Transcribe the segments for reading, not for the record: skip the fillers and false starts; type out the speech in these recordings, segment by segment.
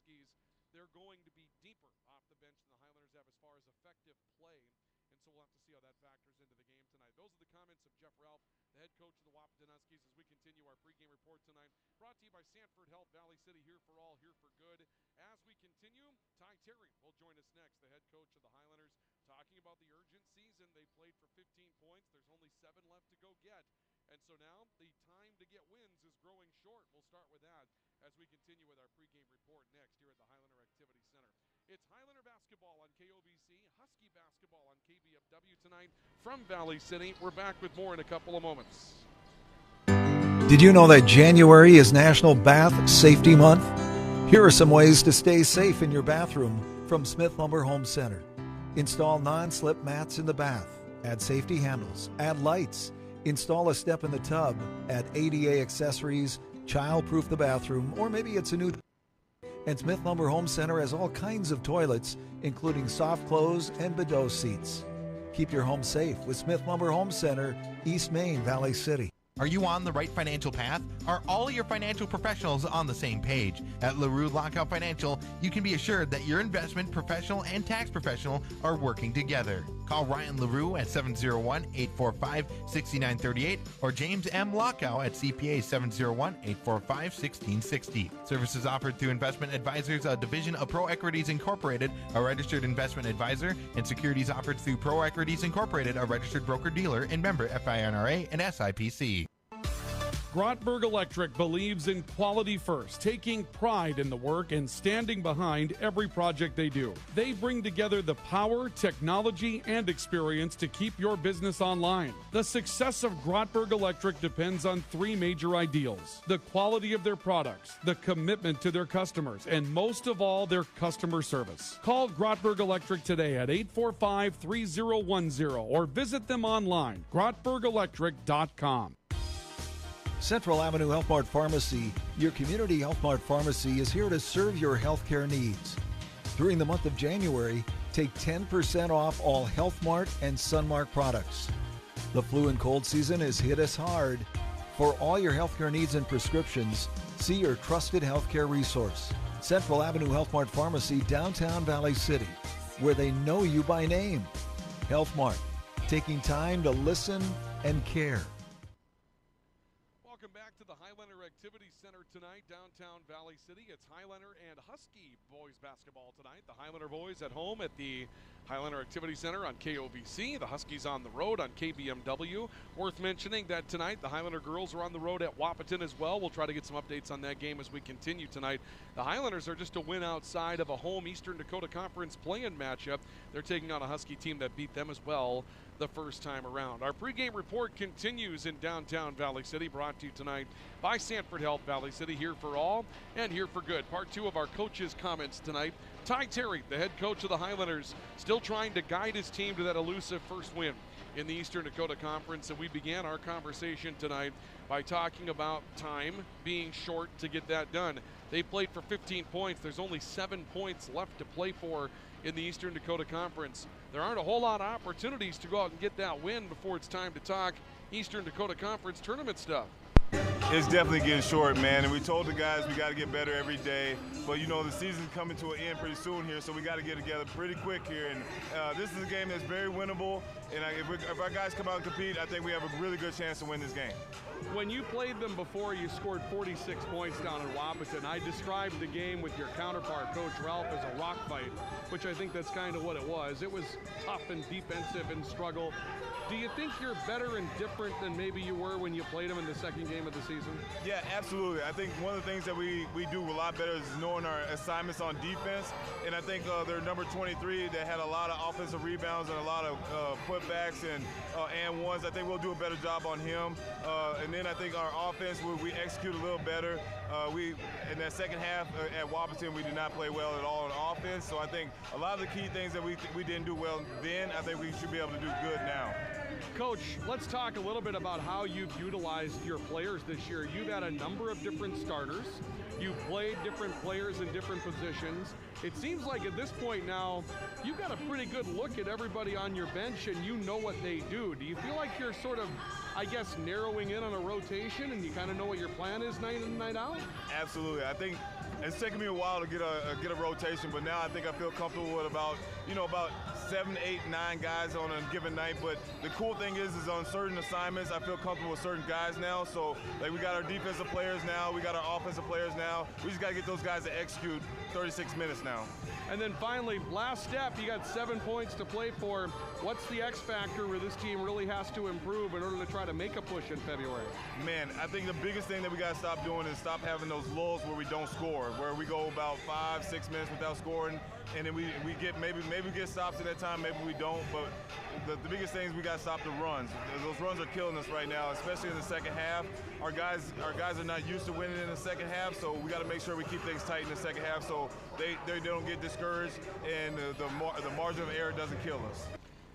Huskies, they're going to be deeper off the bench than the Highlanders have as far as effective play. And so we'll have to see how that factors into the game tonight. Those are the comments of Jeff Ralph, the head coach of the Wahpeton Huskies, as we continue our pregame report tonight. Brought to you by Sanford Health Valley City, here for all, here for good. As we continue, Ty Terry will join us next, the head coach of the Highlanders, talking about the urgent season. They played for 15 points. There's only 7 left to go get. And so now the time to get wins is growing short. We'll start with that as we continue with our pregame report next here at the Highlander Activity Center. It's Highlander basketball on KOVC, Husky basketball on KBFW tonight from Valley City. We're back with more in a couple of moments. Did you know that January is National Bath Safety Month? Here are some ways to stay safe in your bathroom from Smith Lumber Home Center. Install non-slip mats in the bath. Add safety handles. Add lights. Install a step in the tub. Add ADA accessories. Child-proof the bathroom, or maybe it's a new. And Smith Lumber Home Center has all kinds of toilets, including soft close and bidet seats. Keep your home safe with Smith Lumber Home Center, East Main, Valley City. Are you on the right financial path? Are all your financial professionals on the same page? At LaRue Lockout Financial, you can be assured that your investment professional and tax professional are working together. Call Ryan LaRue at 701-845-6938 or James M. Lockout at CPA 701-845-1660. Services offered through Investment Advisors, a division of Pro Equities Incorporated, a registered investment advisor, and securities offered through Pro Equities Incorporated, a registered broker-dealer and member FINRA and SIPC. Grotberg Electric believes in quality first, taking pride in the work and standing behind every project they do. They bring together the power, technology, and experience to keep your business online. The success of Grotberg Electric depends on 3 major ideals: the quality of their products, the commitment to their customers, and most of all, their customer service. Call Grotberg Electric today at 845-3010 or visit them online, grotbergelectric.com. Central Avenue Health Mart Pharmacy, your community Health Mart pharmacy, is here to serve your healthcare needs. During the month of January, take 10% off all Health Mart and Sunmark products. The flu and cold season has hit us hard. For all your healthcare needs and prescriptions, see your trusted healthcare resource, Central Avenue Health Mart Pharmacy, downtown Valley City, where they know you by name. Health Mart, taking time to listen and care. Welcome back to the Highlander Activity Center tonight, downtown Valley City. It's Highlander and Husky boys basketball tonight. The Highlander boys at home at the Highlander Activity Center on KOVC. The Huskies on the road on KBMW. Worth mentioning that tonight the Highlander girls are on the road at Wahpeton as well. We'll try to get some updates on that game as we continue tonight. The Highlanders are just a win outside of a home Eastern Dakota Conference play-in matchup. They're taking on a Husky team that beat them as well the first time around. Our pregame report continues in downtown Valley City, brought to you tonight by Sanford Health Valley City, here for all and here for good. Part 2 of our coaches' comments tonight. Ty Terry, the head coach of the Highlanders, still trying to guide his team to that elusive first win in the Eastern Dakota Conference. And we began our conversation tonight by talking about time being short to get that done. They played for 15 points. There's only 7 points left to play for in the Eastern Dakota Conference. There aren't a whole lot of opportunities to go out and get that win before it's time to talk Eastern Dakota Conference tournament stuff. It's definitely getting short, man, and we told the guys we got to get better every day. But, you know, the season's coming to an end pretty soon here, so we got to get together pretty quick here. And this is a game that's very winnable, and if our guys come out and compete, I think we have a really good chance to win this game. When you played them before, you scored 46 points down in Wahpeton. I described the game with your counterpart, Coach Ralph, as a rock fight, which I think that's kind of what it was. It was tough and defensive and struggle. Do you think you're better and different than maybe you were when you played them in the second game of the season? Yeah, absolutely. I think one of the things that we do a lot better is knowing our assignments on defense. And I think their number 23 that had a lot of offensive rebounds and a lot of putbacks and ones. I think we'll do a better job on him. And then I think our offense, we execute a little better. In that second half at Wahpeton, we did not play well at all on offense. So I think a lot of the key things that we didn't do well then, I think we should be able to do good now. Coach, let's talk a little bit about how you've utilized your players this year. You've had a number of different starters. You've played different players in different positions. It seems like at this point now, you've got a pretty good look at everybody on your bench and you know what they do. Do you feel like you're sort of, I guess, narrowing in on a rotation and you kind of know what your plan is night in and night out? Absolutely. I think It's taken me a while to get a rotation, but now I think I feel comfortable with about 7, 8, 9 guys on a given night. But the cool thing is on certain assignments, I feel comfortable with certain guys now. So like we got our defensive players now, we got our offensive players now. We just got to get those guys to execute 36 minutes now. And then finally, last step, you got 7 points to play for. What's the X factor where this team really has to improve in order to try to make a push in February? Man, I think the biggest thing that we got to stop doing is stop having those lulls where we don't score, where we go about 5, 6 minutes without scoring, and then we get maybe we get stops at that time, maybe we don't. But the biggest thing is we got to stop the runs. Those runs are killing us right now, especially in the second half. Our guys are not used to winning in the second half, so we got to make sure we keep things tight in the second half so they don't get discouraged and the margin of error doesn't kill us.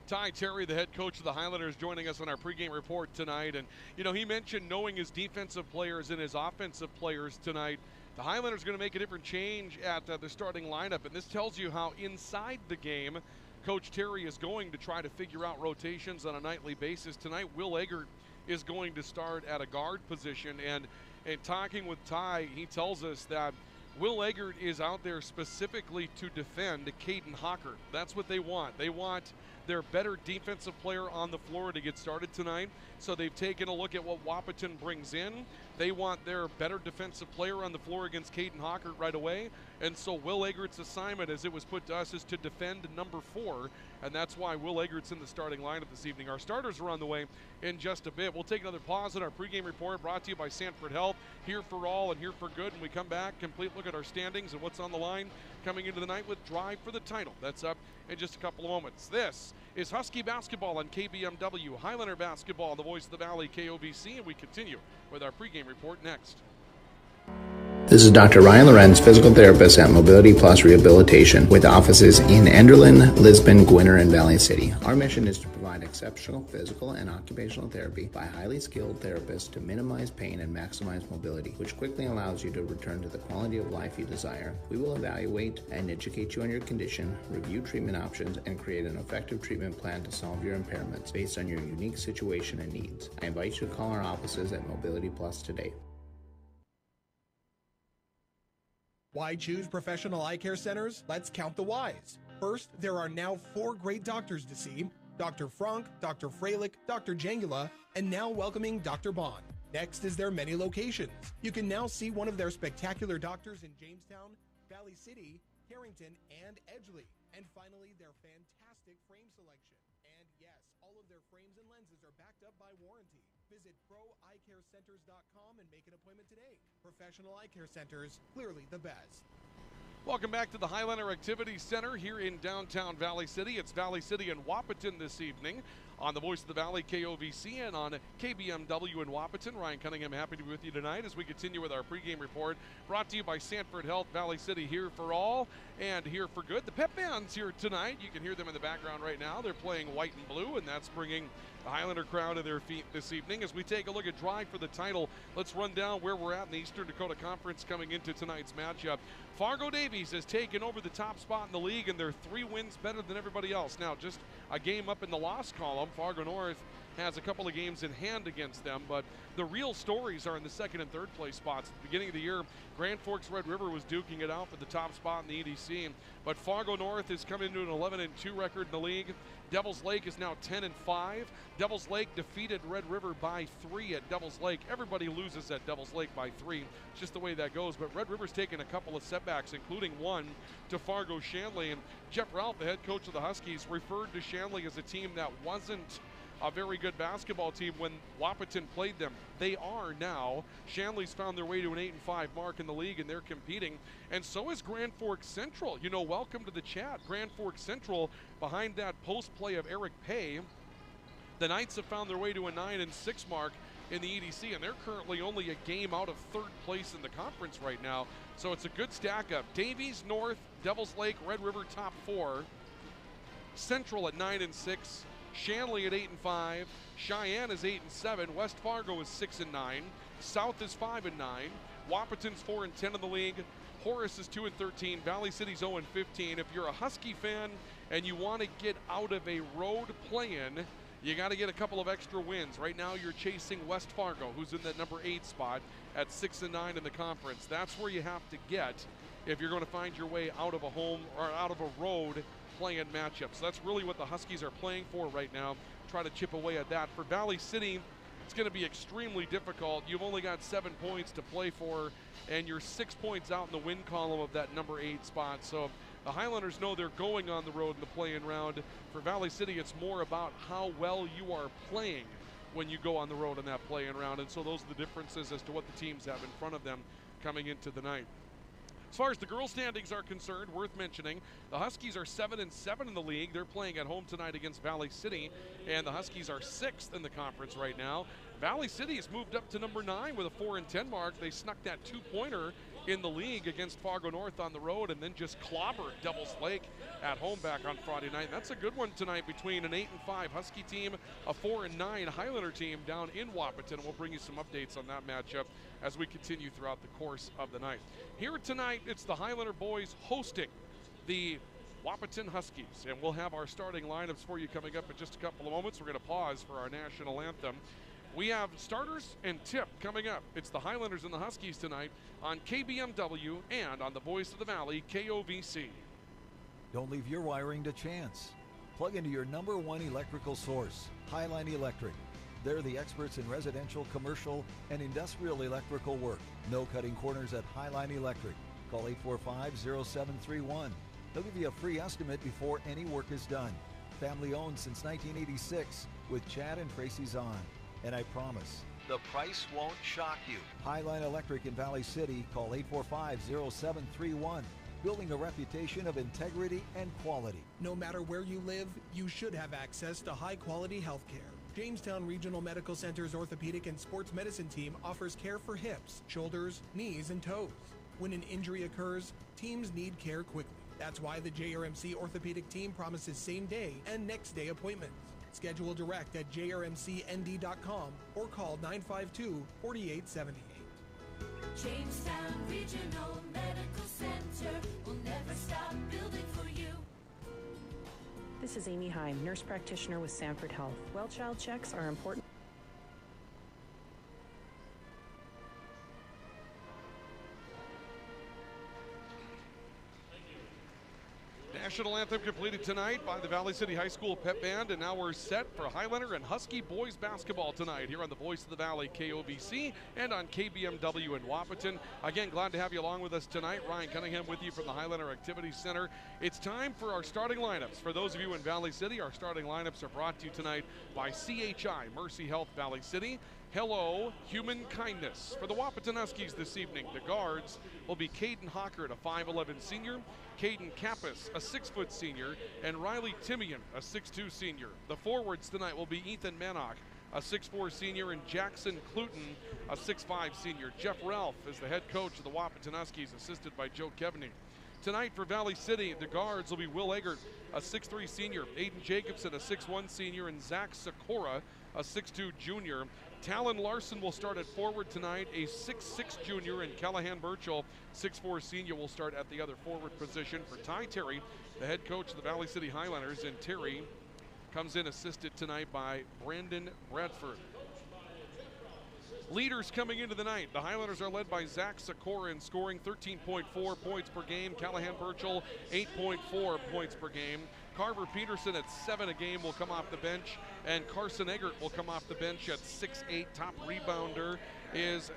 Ty Terry, the head coach of the Highlanders, joining us on our pregame report tonight. And, he mentioned knowing his defensive players and his offensive players tonight. The Highlanders are going to make a different change at the starting lineup. And this tells you how inside the game Coach Terry is going to try to figure out rotations on a nightly basis. Tonight, Will Eggert is going to start at a guard position. And talking with Ty, he tells us that Will Eggert is out there specifically to defend Caden Hawker. That's what they want. They want their better defensive player on the floor to get started tonight. So they've taken a look at what Wahpeton brings in. They want their better defensive player on the floor against Caden Hawker right away. And so Will Eggert's assignment, as it was put to us, is to defend number 4. And that's why Will Eggert's in the starting lineup this evening. Our starters are on the way in just a bit. We'll take another pause in our pregame report, brought to you by Sanford Health. Here for all and here for good. When we come back, complete look at our standings and what's on the line coming into the night with Drive for the Title. That's up in just a couple of moments. This is Husky basketball on KBMW, Highlander basketball, the voice of the Valley, KOVC, and we continue with our pregame report next. This is Dr. Ryan Lorenz, physical therapist at Mobility Plus Rehabilitation, with offices in Enderlin, Lisbon, Gwinner, and Valley City. Our mission is to provide exceptional physical and occupational therapy by highly skilled therapists to minimize pain and maximize mobility, which quickly allows you to return to the quality of life you desire. We will evaluate and educate you on your condition, review treatment options, and create an effective treatment plan to solve your impairments based on your unique situation and needs. I invite you to call our offices at Mobility Plus today. Why choose professional eye care centers? Let's count the whys. First, there are now 4 great doctors to see: Dr. Frank, Dr. Freilich, Dr. Jangula, and now welcoming Dr. Bond. Next is their many locations. You can now see one of their spectacular doctors in Jamestown, Valley City, Carrington, and Edgeley. And finally, their fantastic frame selection. And yes, all of their frames and lenses are backed up by warranty. Visit proeyecarecenters.com and make an appointment today. Professional Eye Care Centers, clearly the best. Welcome back to the Highlander Activity Center here in downtown Valley City. It's Valley City and Wahpeton this evening on the Voice of the Valley, KOVC, and on KBMW in Wahpeton. Ryan Cunningham, happy to be with you tonight as we continue with our pregame report, brought to you by Sanford Health. Valley City, here for all and here for good. The Pep Band's here tonight. You can hear them in the background right now. They're playing white and blue, and that's bringing the Highlander crowd to their feet this evening. As we take a look at Drive for the Title, let's run down where we're at in the Eastern Dakota Conference coming into tonight's matchup. Fargo Davies has taken over the top spot in the league, and they're 3 wins better than everybody else. Now, just a game up in the loss column. Fargo North has a couple of games in hand against them, but the real stories are in the 2nd and 3rd place spots. At the beginning of the year, Grand Forks Red River was duking it out for the top spot in the EDC, but Fargo North has come into an 11-2 record in the league. Devils Lake is now 10-5. Devils Lake defeated Red River by 3 at Devils Lake. Everybody loses at Devils Lake by 3. It's just the way that goes, but Red River's taken a couple of setbacks, including one to Fargo Shanley, and Jeff Ralph, the head coach of the Huskies, referred to Shanley as a team that wasn't a very good basketball team when Wahpeton played them. They are now. Shanley's found their way to an 8-5 mark in the league, and they're competing. And so is Grand Forks Central. Welcome to the chat. Grand Forks Central, behind that post play of Eric Pay, the Knights have found their way to a 9-6 mark in the EDC, and they're currently only a game out of 3rd place in the conference right now. So it's a good stack up. Davies, North, Devils Lake, Red River top 4. Central at 9-6. Shanley at 8-5, Cheyenne is 8-7, West Fargo is 6-9, South is 5-9, Wahpeton's 4-10 in the league, Horace is 2-13, Valley City's 0-15. If you're a Husky fan and you want to get out of a road play-in, you got to get a couple of extra wins. Right now you're chasing West Fargo, who's in that number 8 spot at 6-9 in the conference. That's where you have to get if you're going to find your way out of a home or out of a road playing matchup. So that's really what the Huskies are playing for right now, try to chip away at that. For Valley City, it's going to be extremely difficult. You've only got 7 points to play for, and you're 6 points out in the win column of that number 8 spot. So the Highlanders know they're going on the road in the play-in round. For Valley City, it's more about how well you are playing when you go on the road in that play-in round. And so those are the differences as to what the teams have in front of them coming into the night. As far as the girls' standings are concerned, worth mentioning, the Huskies are 7-7 in the league. They're playing at home tonight against Valley City, and the Huskies are 6th in the conference right now. Valley City has moved up to number 9 with a 4-10 mark. They snuck that 2-pointer in the league against Fargo North on the road and then just clobbered Devils Lake at home back on Friday night. And that's a good one tonight between an 8-5 Husky team, a 4-9 Highlander team down in Wahpeton. We'll bring you some updates on that matchup as we continue throughout the course of the night. Here tonight, it's the Highlander boys hosting the Wahpeton Huskies, and we'll have our starting lineups for you coming up in just a couple of moments. We're going to pause for our national anthem. We have starters and tip coming up. It's the Highlanders and the Huskies tonight on KBMW and on the Voice of the Valley, KOVC. Don't leave your wiring to chance. Plug into your number 1 electrical source, Highline Electric. They're the experts in residential, commercial, and industrial electrical work. No cutting corners at Highline Electric. Call 845-0731. They'll give you a free estimate before any work is done. Family owned since 1986 with Chad and Tracy Zahn. And I promise, the price won't shock you. Highline Electric in Valley City, call 845-0731. Building a reputation of integrity and quality. No matter where you live, you should have access to high-quality health care. Jamestown Regional Medical Center's orthopedic and sports medicine team offers care for hips, shoulders, knees, and toes. When an injury occurs, teams need care quickly. That's why the JRMC orthopedic team promises same-day and next-day appointments. Schedule direct at jrmcnd.com or call 952-4878. Jamestown Regional Medical Center will never stop building for you. This is Amy Heim, nurse practitioner with Sanford Health. Well child checks are important. National anthem completed tonight by the Valley City High School Pep Band, and now we're set for Highlander and Husky boys basketball tonight here on the Voice of the Valley, KOVC, and on KBMW in Wahpeton. Again, glad to have you along with us tonight. Ryan Cunningham with you from the Highlander Activities Center. It's time for our starting lineups. For those of you in Valley City, our starting lineups are brought to you tonight by CHI, Mercy Health Valley City. Hello, Human Kindness. For the Wahpeton Huskies this evening, the guards will be Caden Hockert, a 5'11 senior, Caden Kappas, a 6-foot senior, and Riley Timian, a 6'2 senior. The forwards tonight will be Ethan Manock, a 6'4 senior, and Jackson Cluton, a 6'5 senior. Jeff Ralph is the head coach of the Wahpeton Huskies, assisted by Joe Kevney. Tonight for Valley City, the guards will be Will Eggert, a 6'3 senior, Aiden Jacobson, a 6'1 senior, and Zach Sikora, a 6'2 junior. Talon Larson will start at forward tonight, a 6'6 junior, and Callahan Burchell, 6'4 senior, will start at the other forward position. For Ty Terry, the head coach of the Valley City Highlanders, and Terry comes in assisted tonight by Brandon Bradford. Leaders coming into the night, the Highlanders are led by Zach Sikorin, scoring 13.4 points per game. Callahan Burchell, 8.4 points per game. Carver Peterson at 7 a game will come off the bench, and Carson Eggert will come off the bench at 6'8". Top rebounder is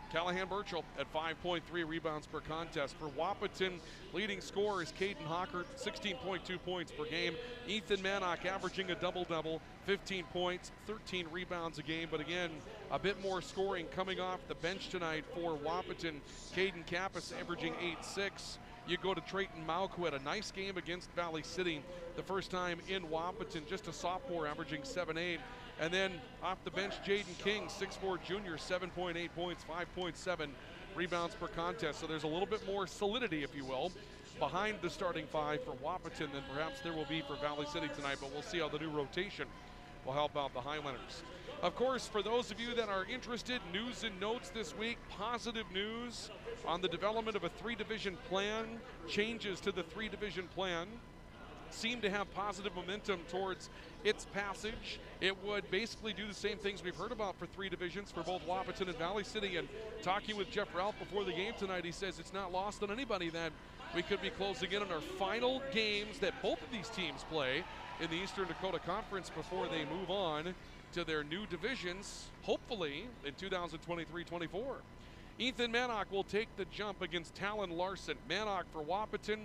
Callahan Burchell at 5.3 rebounds per contest. For Wahpeton, leading scorer is Caden Hockert, 16.2 points per game. Ethan Manock averaging a double-double, 15 points, 13 rebounds a game. But again, a bit more scoring coming off the bench tonight for Wahpeton. Caden Kappas averaging 8.6. You go to Trayton Mauck, who had a nice game against Valley City the first time in Wahpeton, just a sophomore, averaging 7.8. And then off the bench, Jaden King, 6'4 junior, 7.8 points, 5.7 rebounds per contest. So there's a little bit more solidity, if you will, behind the starting five for Wahpeton than perhaps there will be for Valley City tonight, but we'll see how the new rotation will help out the Highlanders. Of course, for those of you that are interested, news and notes this week, positive news on the development of a 3-division plan, changes to the 3-division plan seem to have positive momentum towards its passage. It would basically do the same things we've heard about for 3 divisions for both Wahpeton and Valley City. And talking with Jeff Ralph before the game tonight, he says it's not lost on anybody that we could be closing in on our final games that both of these teams play in the Eastern Dakota Conference before they move on to their new divisions, hopefully in 2023-24. Ethan Manock will take the jump against Talon Larson. Manock for Wahpeton,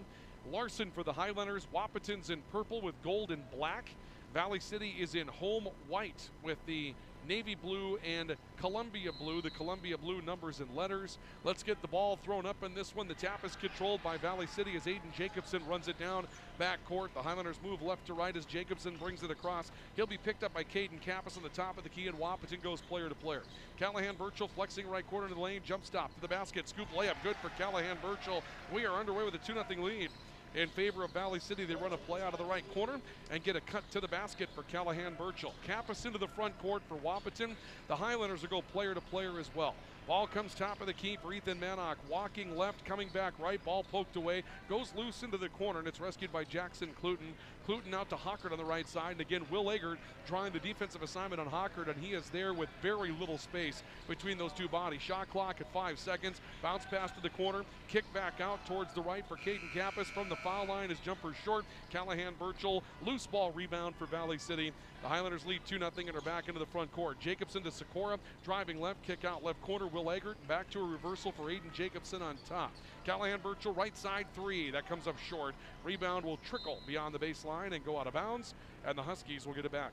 Larson for the Highlanders. Wahpeton's in purple with gold and black. Valley City is in home white with the navy blue and Columbia blue. The Columbia blue numbers and letters. Let's get the ball thrown up in this one. The tap is controlled by Valley City as Aiden Jacobson runs it down back court. The Highlanders move left to right as Jacobson brings it across. He'll be picked up by Caden Kappas on the top of the key, and Wahpeton goes player to player. Callahan Burchell flexing right corner to the lane, jump stop to the basket, scoop layup, good for Callahan Burchell. We are underway with a 2-0 lead in favor of Valley City. They run a play out of the right corner and get a cut to the basket for Callahan Burchell. Kappas into the front court for Wahpeton. The Highlanders will go player to player as well. Ball comes top of the key for Ethan Manock. Walking left, coming back right. Ball poked away. Goes loose into the corner, and it's rescued by Jackson Cluton. Cluton out to Hockert on the right side. And again, Will Eggert drawing the defensive assignment on Hockert, and he is there with very little space between those two bodies. Shot clock at 5 seconds. Bounce pass to the corner. Kick back out towards the right for Caden Kappas. From the foul line, his jumper short. Callahan Burchell. Loose ball rebound for Valley City. The Highlanders lead 2-0 and are back into the front court. Jacobson to Sikora, driving left, kick out left corner. Will Eggert back to a reversal for Aiden Jacobson on top. Callahan Burchell, right side 3. That comes up short. Rebound will trickle beyond the baseline and go out of bounds, and the Huskies will get it back.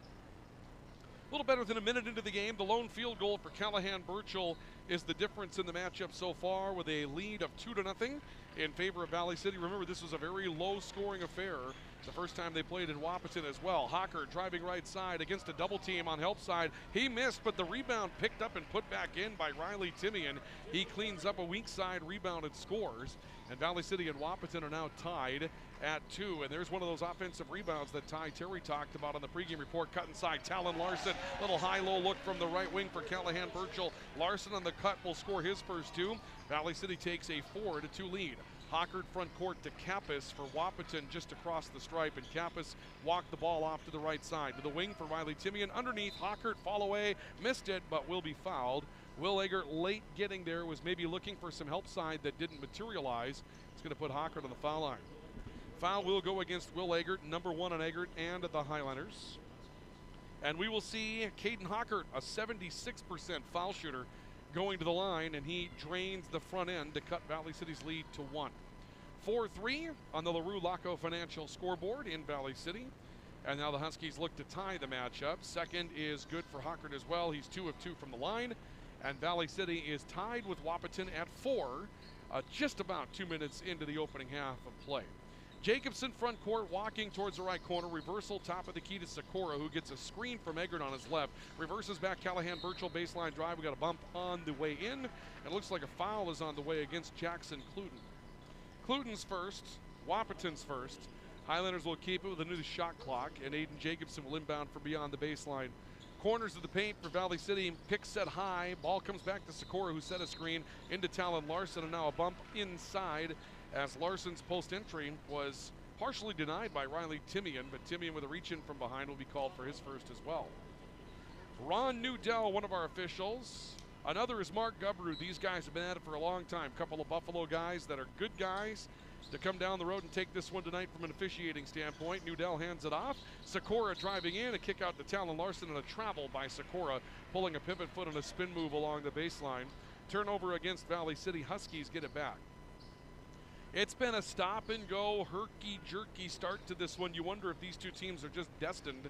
A little better than a minute into the game. The lone field goal for Callahan Burchell is the difference in the matchup so far, with a lead of 2-0 in favor of Valley City. Remember, this was a very low-scoring affair the first time they played in Wahpeton as well. Hocker driving right side against a double team on help side. He missed, but the rebound picked up and put back in by Riley Timian. He cleans up a weak side rebound and scores. And Valley City and Wahpeton are now tied at 2. And there's one of those offensive rebounds that Ty Terry talked about on the pregame report. Cut inside, Talon Larson. Little high-low look from the right wing for Callahan Burchell. Larson on the cut will score his first 2. Valley City takes a 4-2 lead. Hockert front court to Kappas for Wahpeton just across the stripe, and Kappas walked the ball off to the right side. To the wing for Riley Timian. Underneath, Hockert fall away, missed it, but will be fouled. Will Eggert late getting there, was maybe looking for some help side that didn't materialize. It's going to put Hockert on the foul line. Foul will go against Will Eggert, number 1 on Eggert and the Highlanders. And we will see Caden Hockert, a 76% foul shooter, going to the line, and he drains the front end to cut Valley City's lead to 1. 4-3 on the LaRue Laco Financial scoreboard in Valley City. And now the Huskies look to tie the matchup. Second is good for Hockert as well. He's 2 of 2 from the line. And Valley City is tied with Wahpeton at 4, just about 2 minutes into the opening half of play. Jacobson front court, walking towards the right corner. Reversal top of the key to Sikora, who gets a screen from Eggert on his left. Reverses back, Callahan Burchell, baseline drive. We got a bump on the way in. It looks like a foul is on the way against Jackson Cluton. Cluton's first, Wahpeton's first. Highlanders will keep it with a new shot clock, and Aiden Jacobson will inbound for beyond the baseline. Corners of the paint for Valley City. Pick set high. Ball comes back to Sikora, who set a screen into Talon Larson, and now a bump inside, as Larson's post entry was partially denied by Riley Timian, but Timian with a reach in from behind will be called for his first as well. Ron Newdell, one of our officials. Another is Mark Gubru. These guys have been at it for a long time. Couple of Buffalo guys that are good guys to come down the road and take this one tonight from an officiating standpoint. Newdell hands it off. Sikora driving in, a kick out to Talon Larson, and a travel by Sikora, pulling a pivot foot and a spin move along the baseline. Turnover against Valley City. Huskies get it back. It's been a stop-and-go, herky-jerky start to this one. You wonder if these two teams are just destined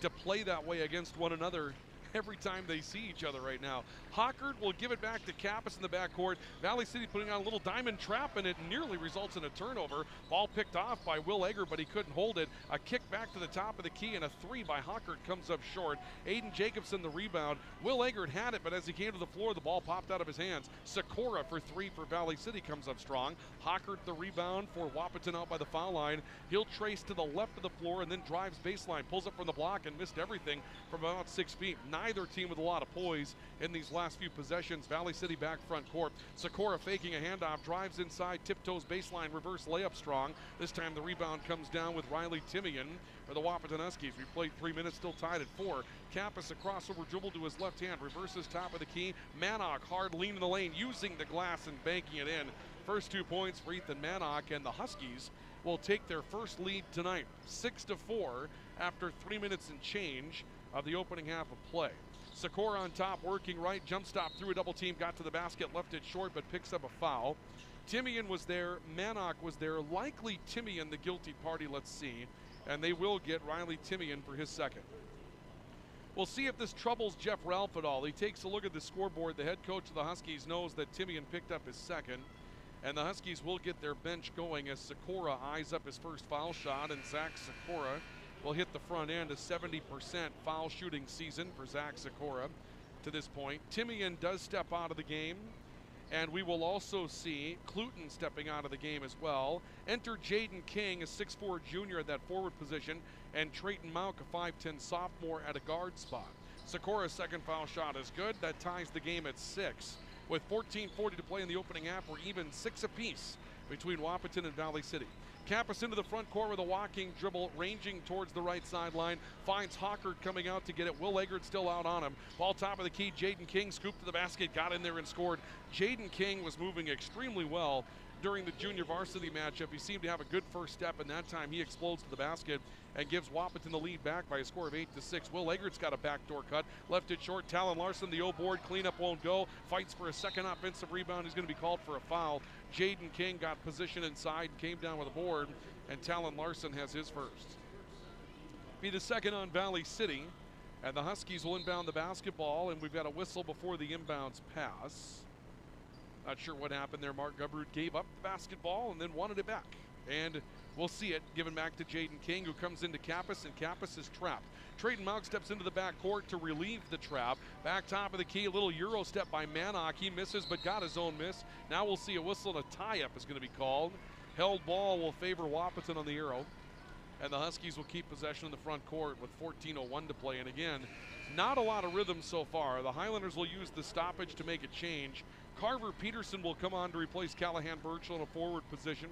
to play that way against one another every time they see each other right now. Hockert will give it back to Kappas in the backcourt. Valley City putting on a little diamond trap, and it nearly results in a turnover. Ball picked off by Will Eggert, but he couldn't hold it. A kick back to the top of the key, and a 3 by Hockert comes up short. Aiden Jacobson the rebound. Will Eggert had it, but as he came to the floor, the ball popped out of his hands. Sikora for 3 for Valley City comes up strong. Hockert the rebound for Wahpeton out by the foul line. He'll trace to the left of the floor and then drives baseline. Pulls up from the block and missed everything from about 6 feet. neither team with a lot of poise in these last few possessions. Valley City back front court. Sakura faking a handoff, drives inside, tiptoes baseline, reverse layup strong. This time the rebound comes down with Riley Timian for the Wahpeton Huskies. We played 3 minutes, still tied at 4. Kappas a crossover dribble to his left hand, reverses top of the key. Manock hard lean in the lane, using the glass and banking it in. First 2 points for Ethan Manock, and the Huskies will take their first lead tonight, 6-4, after 3 minutes and change of the opening half of play. Sakura on top, working right, jump stop through a double team, got to the basket, left it short, but picks up a foul. Timian was there, Manock was there, likely Timian the guilty party, let's see, and they will get Riley Timian for his second. We'll see if this troubles Jeff Ralph at all. He takes a look at the scoreboard. The head coach of the Huskies knows that Timian picked up his second, and the Huskies will get their bench going as Sakura eyes up his first foul shot, and Zach Sakura will hit the front end. A 70% foul shooting season for Zach Sakura to this point. Timian does step out of the game, and we will also see Cluton stepping out of the game as well. Enter Jaden King, a 6'4 junior at that forward position, and Trayton Mauk, a 5'10 sophomore at a guard spot. Sakura's second foul shot is good. That ties the game at 6. With 14:40 to play in the opening half, we're even 6 apiece between Wahpeton and Valley City. Kappas into the front court with a walking dribble, ranging towards the right sideline. Finds Hawkert coming out to get it. Will Eggert still out on him. Ball top of the key. Jaden King scooped to the basket, got in there and scored. Jaden King was moving extremely well during the junior varsity matchup. He seemed to have a good first step, and that time he explodes to the basket and gives Wahpeton the lead back by a score of 8-6. Will Eggert's got a backdoor cut, left it short. Talon Larson, the O-board, cleanup won't go. Fights for a second offensive rebound. He's going to be called for a foul. Jaden King got position inside, came down with a board, and Talon Larson has his first. Be the second on Valley City, and the Huskies will inbound the basketball, and we've got a whistle before the inbounds pass. Not sure what happened there. Mark Gubrud gave up the basketball and then wanted it back. And we'll see it given back to Jaden King, who comes into Kappas, and Kappas is trapped. Trayton Mauk steps into the backcourt to relieve the trap. Back top of the key, a little Euro step by Manock. He misses, but got his own miss. Now we'll see a whistle and a tie-up is going to be called. Held ball will favor Wahpeton on the Euro. And the Huskies will keep possession in the front court with 14:01 to play. And again, not a lot of rhythm so far. The Highlanders will use the stoppage to make a change. Carver Peterson will come on to replace Callahan Birchall in a forward position.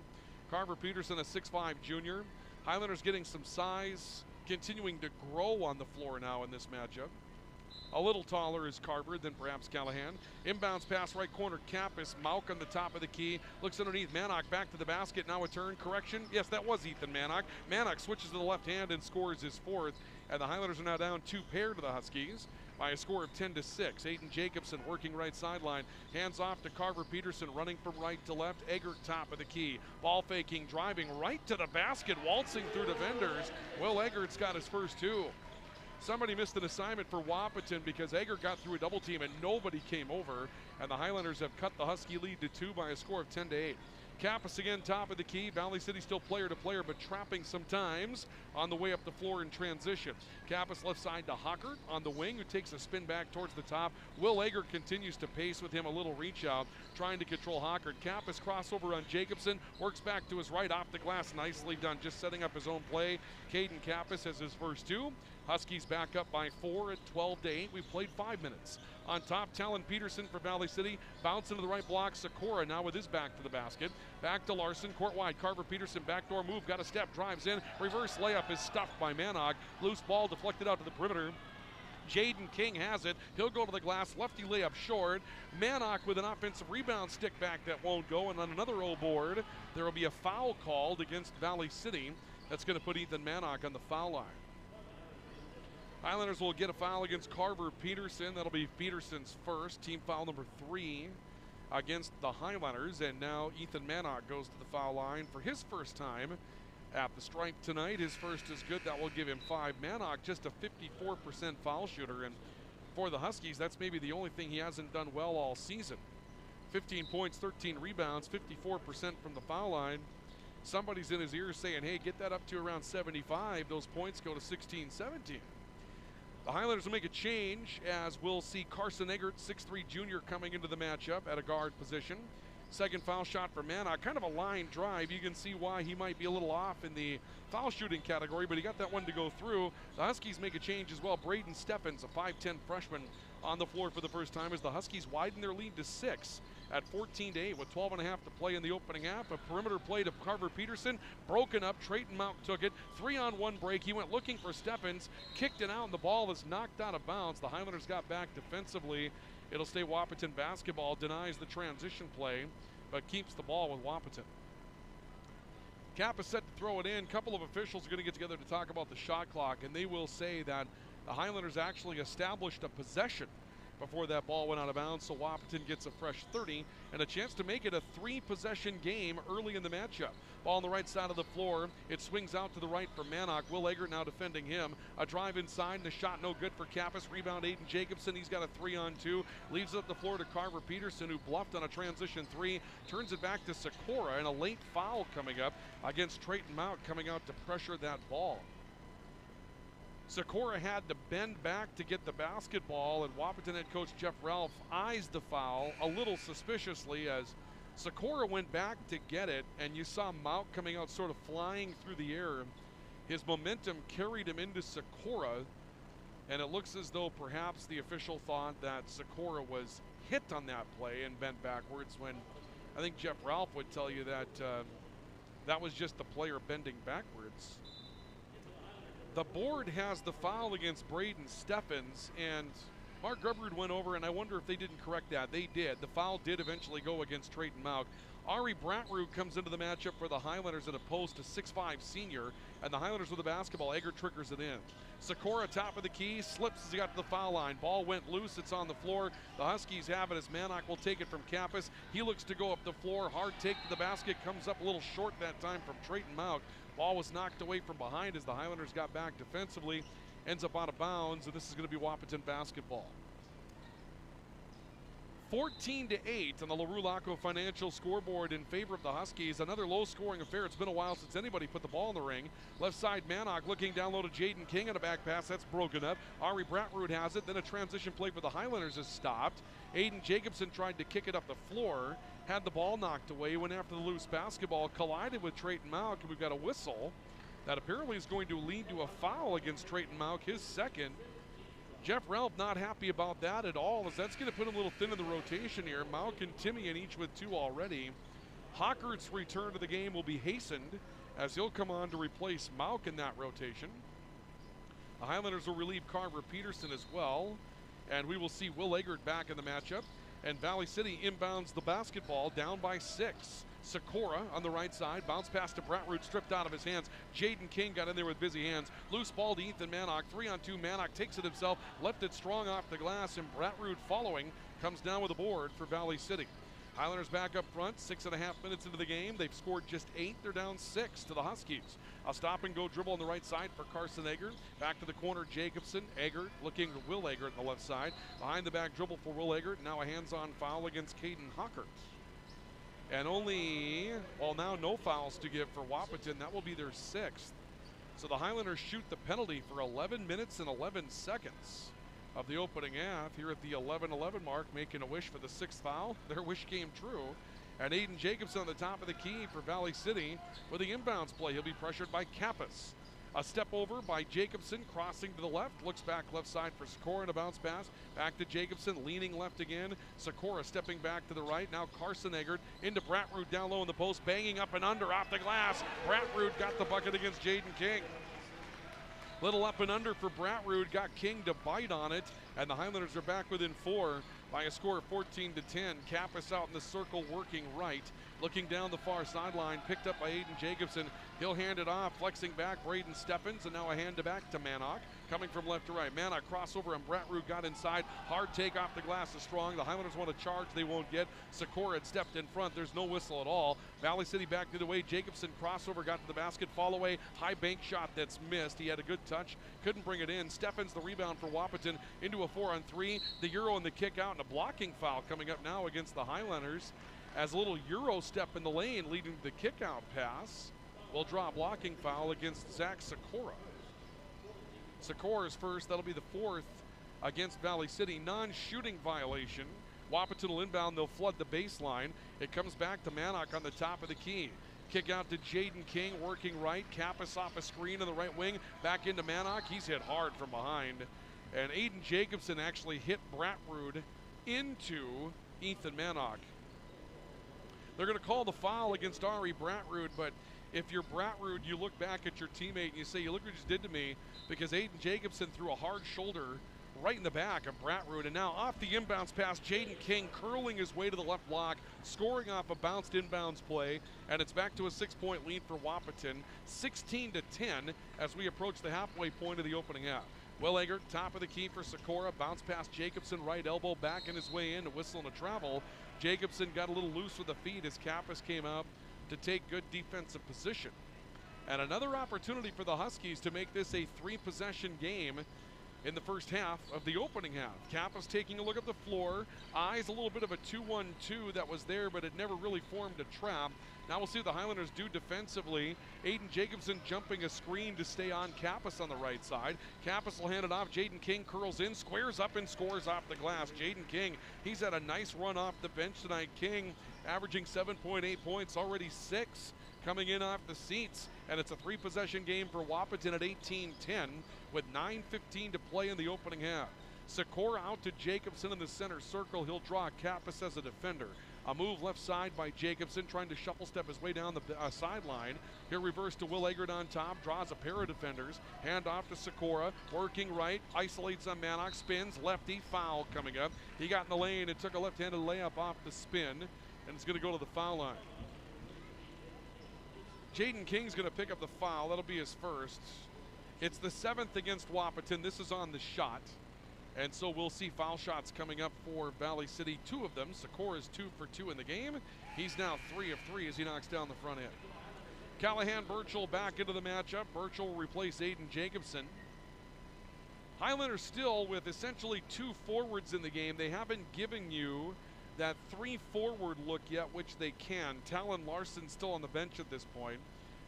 Carver Peterson, a 6'5 junior. Highlanders getting some size, continuing to grow on the floor now in this matchup. A little taller is Carver than perhaps Callahan. Inbounds pass right corner, Kappas. Mauk on the top of the key. Looks underneath, Manock back to the basket. Now a turn, correction. Yes, that was Ethan Manock. Manock switches to the left hand and scores his fourth. And the Highlanders are now down 2 pair to the Huskies by a score of 10-6. Aiden Jacobson working right sideline. Hands off to Carver Peterson, running from right to left. Eggert top of the key. Ball faking, driving right to the basket, waltzing through defenders. Will Eggert's got his first 2. Somebody missed an assignment for Wahpeton because Eggert got through a double team and nobody came over. And the Highlanders have cut the Husky lead to 2 by a score of 10-8. Kappas again, top of the key. Valley City still player to player, but trapping sometimes on the way up the floor in transition. Kappas left side to Hawkert on the wing, who takes a spin back towards the top. Will Eggert continues to pace with him, a little reach out, trying to control Hawkert. Kappas crossover on Jacobson, works back to his right, off the glass, nicely done, just setting up his own play. Caden Kappas has his first 2. Huskies back up by 4 at 12-8. We've played 5 minutes. On top, Talon Peterson for Valley City. Bounce into the right block. Sakura now with his back to the basket. Back to Larson, court wide. Carver Peterson, backdoor move, got a step, drives in. Reverse layup is stuffed by Manock. Loose ball deflected out to the perimeter. Jaden King has it. He'll go to the glass. Lefty layup short. Manock with an offensive rebound stick back that won't go. And on another O-board, there will be a foul called against Valley City. That's going to put Ethan Manock on the foul line. Highlanders will get a foul against Carver Peterson. That'll be Peterson's first. Team foul number 3 against the Highlanders. And now Ethan Manock goes to the foul line for his first time at the stripe tonight. His first is good. That will give him 5. Manock, just a 54% foul shooter. And for the Huskies, that's maybe the only thing he hasn't done well all season. 15 points, 13 rebounds, 54% from the foul line. Somebody's in his ear saying, hey, get that up to around 75. Those points go to 16, 17. The Highlanders will make a change as we'll see Carson Eggert, 6'3 junior, coming into the matchup at a guard position. Second foul shot for Mannock. Kind of a line drive. You can see why he might be a little off in the foul shooting category, but he got that one to go through. The Huskies make a change as well. Braden Steffens, a 5'10 freshman, on the floor for the first time as the Huskies widen their lead to 6 at 14-8 with 12.5 to play in the opening half. A perimeter play to Carver Peterson, broken up. Trayton Mount took it. 3-on-1 break. He went looking for Steffens, kicked it out, and the ball is knocked out of bounds. The Highlanders got back defensively. It'll stay Wahpeton basketball, denies the transition play, but keeps the ball with Wahpeton. Cap is set to throw it in. A couple of officials are going to get together to talk about the shot clock, and they will say that the Highlanders actually established a possession before that ball went out of bounds, so Wahpeton gets a fresh 30 and a chance to make it a 3-possession game early in the matchup. Ball on the right side of the floor. It swings out to the right for Mannock. Will Eggert now defending him. A drive inside and a shot no good for Kappas. Rebound Aiden Jacobson. He's got a 3-on-2. Leaves it up the floor to Carver Peterson, who bluffed on a transition 3. Turns it back to Sikora, and a late foul coming up against Trayton Mount, coming out to pressure that ball. Sikora had to bend back to get the basketball, and Wahpeton head coach Jeff Ralph eyes the foul a little suspiciously as Sikora went back to get it, and you saw Mount coming out sort of flying through the air. His momentum carried him into Sikora, and it looks as though perhaps the official thought that Sikora was hit on that play and bent backwards, when I think Jeff Ralph would tell you that that was just the player bending backwards. The board has the foul against Braden Steffens, and Mark Grubrud went over, and I wonder if they didn't correct that. They did. The foul did eventually go against Trayton Mount. Ari Bratrud comes into the matchup for the Highlanders at a post, a 6'5 senior, and the Highlanders with the basketball. Eggert triggers it in. Sikora, top of the key, slips as he got to the foul line. Ball went loose. It's on the floor. The Huskies have it as Mannock will take it from Kappas. He looks to go up the floor. Hard take to the basket. Comes up a little short that time from Trayton Mount. Ball was knocked away from behind as the Highlanders got back defensively. Ends up out of bounds, and this is going to be Wahpeton basketball. 14-8 on the LaRue Laco Financial scoreboard in favor of the Huskies. Another low-scoring affair. It's been a while since anybody put the ball in the ring. Left side, Mannock looking down low to Jaden King on a back pass. That's broken up. Ari Bratrud has it. Then a transition play for the Highlanders is stopped. Aiden Jacobson tried to kick it up the floor. Had the ball knocked away. Went after the loose basketball. Collided with Trayton Mount. And we've got a whistle that apparently is going to lead to a foul against Trayton Mount, his second. Jeff Ralph not happy about that at all, as that's going to put him a little thin in the rotation here. Mount and Timian each with 2 already. Hockert's return to the game will be hastened as he'll come on to replace Mount in that rotation. The Highlanders will relieve Carver Peterson as well, and we will see Will Eggert back in the matchup. And Valley City inbounds the basketball down by 6. Sikora on the right side. Bounce pass to Bratrud, stripped out of his hands. Jaden King got in there with busy hands. Loose ball to Ethan Mannock. 3-on-2. Mannock takes it himself. Left it strong off the glass, and Bratrud following comes down with a board for Valley City. Highlanders back up front. 6.5 minutes into the game. They've scored just 8. They're down 6 to the Huskies. A stop-and-go dribble on the right side for Carson Eggert. Back to the corner, Jacobson. Eggert looking for Will Eggert on the left side. Behind the back dribble for Will Eggert. Now a hands-on foul against Caden Hockert. And now no fouls to give for Wahpeton. That will be their 6th. So the Highlanders shoot the penalty for 11 minutes and 11 seconds of the opening half. Here at the 11-11 mark, making a wish for the 6th foul. Their wish came true. And Aiden Jacobson on the top of the key for Valley City with the inbounds play. He'll be pressured by Kappas. A step over by Jacobson, crossing to the left. Looks back left side for Sikora and a bounce pass. Back to Jacobson, leaning left again. Sikora stepping back to the right. Now Carson Eggert into Bratrud down low in the post. Banging up and under off the glass. Bratrud got the bucket against Jaden King. Little up and under for Bratrud. Got King to bite on it. And the Highlanders are back within 4 by a score of 14-10. Kappas out in the circle working right. Looking down the far sideline, picked up by Aiden Jacobson. He'll hand it off, flexing back, Braden Steffens, and now a hand to back to Mannock. Coming from left to right. Mannock crossover, and Bratrud got inside. Hard take off the glass is strong. The Highlanders want to charge, they won't get. Sikora had stepped in front. There's no whistle at all. Valley City back the other way. Jacobson crossover, got to the basket. Fall away, high bank shot that's missed. He had a good touch, couldn't bring it in. Steffens the rebound for Wahpeton into a 4-on-3. The Euro and the kick out, and a blocking foul coming up now against the Highlanders. As a little Euro step in the lane leading to the kick-out pass, will draw a blocking foul against Zach Sikora. Sikora's first, that'll be the 4th against Valley City. Non-shooting violation Wahpeton will inbound. They'll flood the baseline. It comes back to Manock on the top of the key. Kick out to Jaden King, working right. Kappas off a screen on the right wing. Back into Manock. He's hit hard from behind. And Aiden Jacobson actually hit Bratrud into Ethan Manock. They're going to call the foul against Ari Bratrud, but if you're Bratrud, you look back at your teammate and you say, you look what you just did to me, because Aiden Jacobson threw a hard shoulder right in the back of Bratrud, and now off the inbounds pass, Jaden King curling his way to the left block, scoring off a bounced inbounds play, and it's back to a 6-point lead for Wahpeton, 16-10 as we approach the halfway point of the opening half. Will Eggert, top of the key for Sikora, bounce past Jacobson, right elbow, backing his way in, a whistle and a travel. Jacobson got a little loose with the feet as Kappas came out to take good defensive position. And another opportunity for the Huskies to make this a 3-possession game in the first half of the opening half. Kappas taking a look at the floor, eyes a little bit of a 2-1-2 that was there, but it never really formed a trap. Now we'll see what the Highlanders do defensively. Aiden Jacobson jumping a screen to stay on Kappas on the right side. Kappas will hand it off. Jaden King curls in, squares up, and scores off the glass. Jaden King, he's had a nice run off the bench tonight. King averaging 7.8 points, already 6 coming in off the seats. And it's a 3-possession game for Wahpeton at 18-10 with 9:15 to play in the opening half. Sikora out to Jacobson in the center circle. He'll draw Kappas as a defender. A move left side by Jacobson, trying to shuffle step his way down the sideline. He'll reverse to Will Eggert on top, draws a pair of defenders. Hand off to Sikora, working right, isolates on Manock, spins, lefty, foul coming up. He got in the lane and took a left-handed layup off the spin, and it's going to go to the foul line. Jaden King's going to pick up the foul. That'll be his first. It's the 7th against Wahpeton. This is on the shot. And so we'll see foul shots coming up for Valley City, 2 of them. Sikora is 2 for 2 in the game. He's now 3 of 3 as he knocks down the front end. Callahan Birchall back into the matchup. Birchall will replace Aiden Jacobson. Highlanders still with essentially 2 forwards in the game. They haven't given you that 3-forward look yet, which they can. Talon Larson still on the bench at this point.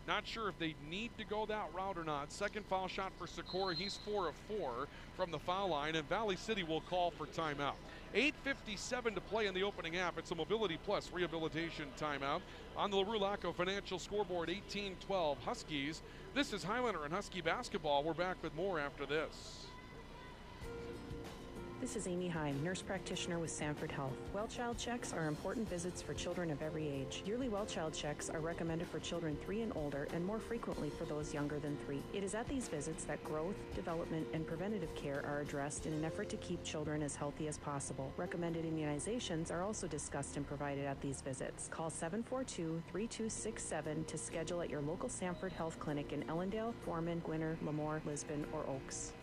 Not sure if they need to go that route or not. Second foul shot for Sikora. He's 4 of 4 from the foul line, and Valley City will call for timeout. 8:57 to play in the opening half. It's a Mobility Plus rehabilitation timeout. On the LaRue Laco Financial scoreboard, 18-12 Huskies. This is Highlander and Husky basketball. We're back with more after this. This is Amy Heim, nurse practitioner with Sanford Health. Well child checks are important visits for children of every age. Yearly well child checks are recommended for children 3 and older and more frequently for those younger than 3. It is at these visits that growth, development, and preventative care are addressed in an effort to keep children as healthy as possible. Recommended immunizations are also discussed and provided at these visits. Call 742-3267 to schedule at your local Sanford Health Clinic in Ellendale, Foreman, Gwinner, Lemoore, Lisbon, or Oaks.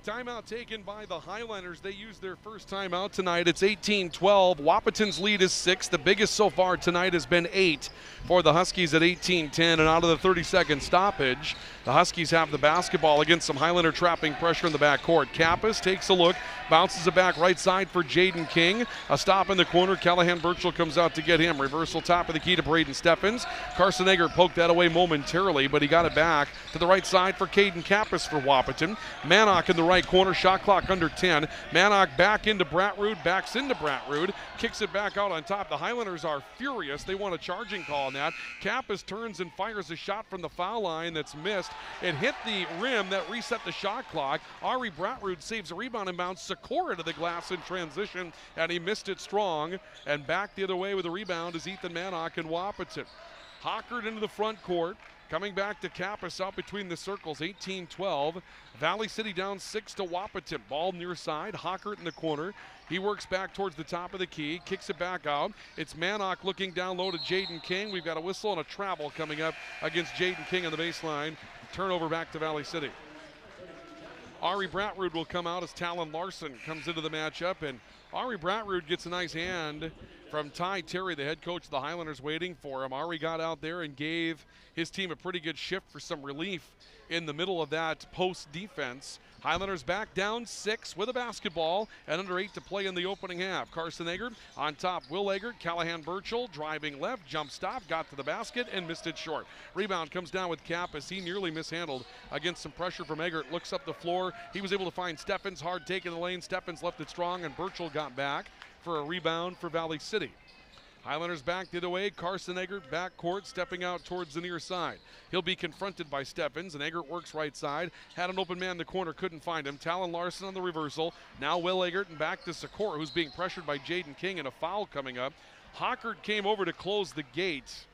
Timeout taken by the Highlanders. They used their first timeout tonight. It's 18-12. Wahpeton's lead is 6. The biggest so far tonight has been 8 for the Huskies at 18-10. And out of the 30-second stoppage, the Huskies have the basketball against some Highlander trapping pressure in the backcourt. Kappas takes a look, bounces it back right side for Jaden King. A stop in the corner. Callahan Birchall comes out to get him. Reversal top of the key to Braden Steffens. Carson Eggert poked that away momentarily, but he got it back to the right side for Caden Kappas for Wahpeton. Manock in the right corner, shot clock under 10. Manock back into Bratrud, backs into Bratrud, kicks it back out on top. The Highlanders are furious. They want a charging call on that. Kappas turns and fires a shot from the foul line that's missed. It hit the rim that reset the shot clock. Ari Bratrud saves a rebound and bounds Sikora to the glass in transition, and he missed it strong. And back the other way with the rebound is Ethan Manock and Wahpeton. Hockert into the front court. Coming back to Kappas out between the circles, 18-12. Valley City down 6 to Wahpeton. Ball near side, Hockert in the corner. He works back towards the top of the key, kicks it back out. It's Manock looking down low to Jaden King. We've got a whistle and a travel coming up against Jaden King on the baseline. Turnover back to Valley City. Ari Bratrud will come out as Talon Larson comes into the matchup, and Ari Bratrud gets a nice hand from Ty Terry, the head coach of the Highlanders, waiting for him. Ari got out there and gave his team a pretty good shift for some relief in the middle of that post defense. Highlanders back down 6 with a basketball and under 8 to play in the opening half. Carson Eggert on top. Will Eggert, Callahan Burchell driving left, jump stop, got to the basket and missed it short. Rebound comes down with Cap as he nearly mishandled against some pressure from Eggert. Looks up the floor. He was able to find Steffens, hard take in the lane. Steffens left it strong and Burchell got back for a rebound for Valley City. Highlanders backed it away. Carson Eggert back court, stepping out towards the near side. He'll be confronted by Steffens, and Eggert works right side. Had an open man in the corner, couldn't find him. Talon Larson on the reversal. Now Will Eggert and back to Sikora, who's being pressured by Jaden King, and a foul coming up. Hockert came over to close the gate.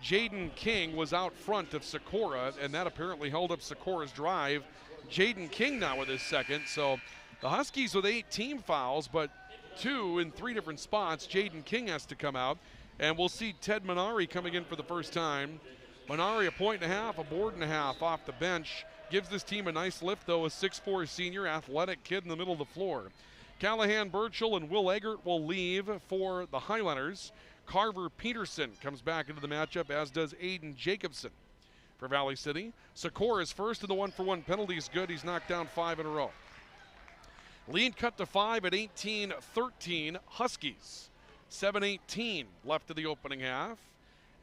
Jaden King was out front of Sikora, and that apparently held up Sikora's drive. Jaden King now with his second, so the Huskies with 8 team fouls, but 2 in 3 different spots. Jaden King has to come out, and we'll see Ted Minari coming in for the first time. Minari, a point and a half, a board and a half off the bench. Gives this team a nice lift, though, a 6'4 senior, athletic kid in the middle of the floor. Callahan Burchell and Will Eggert will leave for the Highlanders. Carver Peterson comes back into the matchup, as does Aiden Jacobson for Valley City. Sikora is first, and the 1-for-1 penalty is good. He's knocked down 5 in a row. Lead cut to 5 at 18-13 Huskies. 7:18 left of the opening half.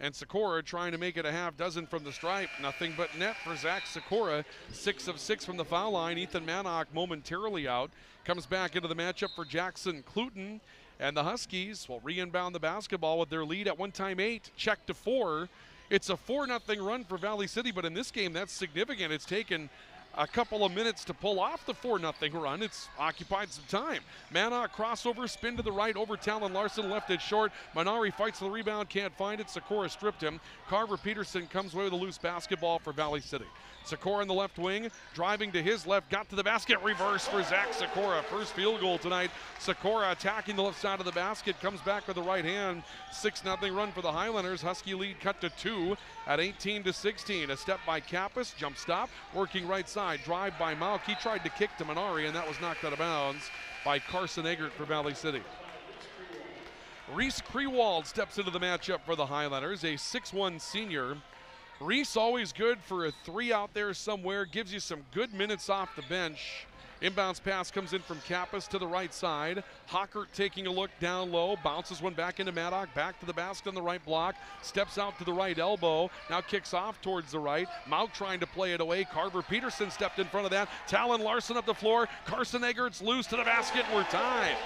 And Sikora trying to make it a half dozen from the stripe. Nothing but net for Zach Sikora. 6 of 6 from the foul line. Ethan Manock momentarily out. Comes back into the matchup for Jackson Cluton. And the Huskies will re-inbound the basketball with their lead at one time 8. Check to 4. It's a 4-0 run for Valley City, but in this game that's significant. It's taken a couple of minutes to pull off the 4-0 run. It's occupied some time. Manock crossover, spin to the right over Talon Larson, left it short. Minari fights the rebound, can't find it. Sikora stripped him. Carver Peterson comes away with a loose basketball for Valley City. Sikora in the left wing, driving to his left, got to the basket, reverse for Zach Sikora. First field goal tonight. Sikora attacking the left side of the basket, comes back with the right hand. 6-0 run for the Highlanders. Husky lead cut to 2 at 18-16. A step by Kappas, jump stop, working right side, drive by Mauk. He tried to kick to Minari, and that was knocked out of bounds by Carson Eggert for Valley City. Reese Krewald steps into the matchup for the Highlanders, a 6'1 senior. Reese always good for a 3 out there somewhere, gives you some good minutes off the bench. Inbounds pass comes in from Kappas to the right side. Hockert taking a look down low, bounces one back into Maddock, back to the basket on the right block, steps out to the right elbow, now kicks off towards the right. Mauk trying to play it away. Carver Peterson stepped in front of that. Talon Larson up the floor. Carson Eggert's loose to the basket. We're tied.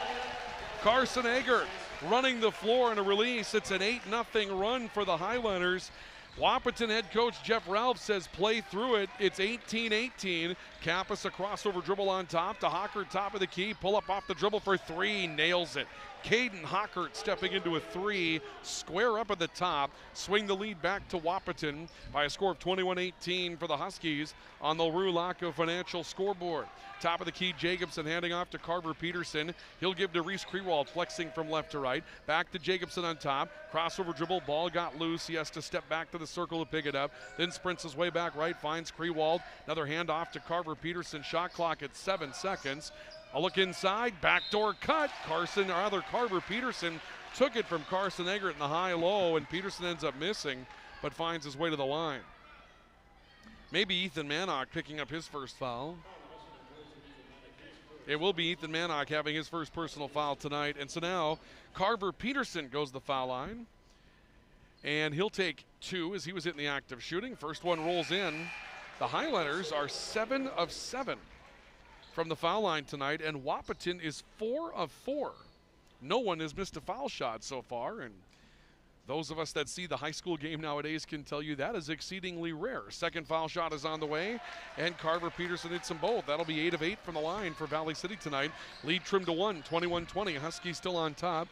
Carson Eggert running the floor in a release. It's an 8-0 run for the Highlanders. Wahpeton head coach Jeff Ralph says play through it. It's 18-18. Kappas a crossover dribble on top to Hockert, top of the key. Pull up off the dribble for 3. Nails it. Caden Hockert stepping into a 3. Square up at the top. Swing the lead back to Wahpeton by a score of 21-18 for the Huskies on the Rulaco Financial scoreboard. Top of the key, Jacobson handing off to Carver Peterson. He'll give to Reese Krewald, flexing from left to right. Back to Jacobson on top. Crossover dribble, ball got loose. He has to step back to the circle to pick it up. Then sprints his way back right, finds Krewald. Another handoff to Carver Peterson. Shot clock at 7 seconds. A look inside, backdoor cut. Carver Peterson took it from Carson Eggert in the high-low, and Peterson ends up missing, but finds his way to the line. Maybe Ethan Manock picking up his first foul. It will be Ethan Manock having his first personal foul tonight. And so now Carver Peterson goes to the foul line. And he'll take 2 as he was in the act of shooting. First one rolls in. The Highlanders are 7 of 7 from the foul line tonight. And Wahpeton is 4 of 4. No one has missed a foul shot so far. And those of us that see the high school game nowadays can tell you that is exceedingly rare. Second foul shot is on the way, and Carver Peterson hits them both. That'll be 8 of 8 from the line for Valley City tonight. Lead trimmed to 1, 21-20. Huskies still on top.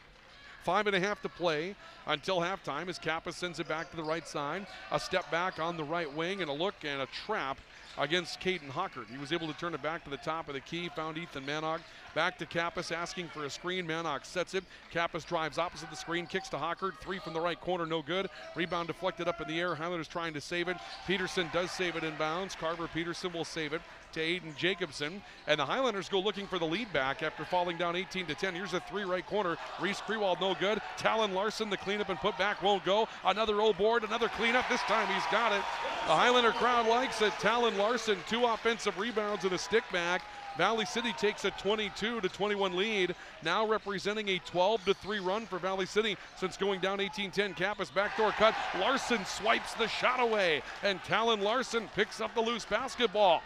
5.5 to play until halftime as Kappa sends it back to the right side. A step back on the right wing and a look and a trap against Caden Hockert. He was able to turn it back to the top of the key, found Ethan Manock. Back to Kappas, asking for a screen. Manock sets it. Kappas drives opposite the screen, kicks to Hockert. 3 from the right corner, no good. Rebound deflected up in the air. Highlanders trying to save it. Peterson does save it in bounds. Carver Peterson will save it to Aiden Jacobson. And the Highlanders go looking for the lead back after falling down 18-10. Here's a 3 right corner. Reese Krewald, no good. Talon Larson, the cleanup and put back won't go. Another old board, another cleanup. This time he's got it. The Highlander crowd likes it. Talon Larson, 2 offensive rebounds and a stick back. Valley City takes a 22-21 lead, now representing a 12-3 run for Valley City since going down 18-10. Kappas backdoor cut. Larson swipes the shot away, and Talon Larson picks up the loose basketball.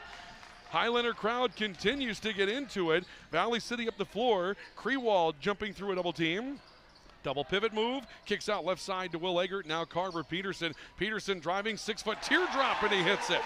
Highlander crowd continues to get into it. Valley City up the floor. Krewald jumping through a double team. Double pivot move, kicks out left side to Will Eggert. Now Carver Peterson. Peterson driving, 6-foot teardrop, and he hits it.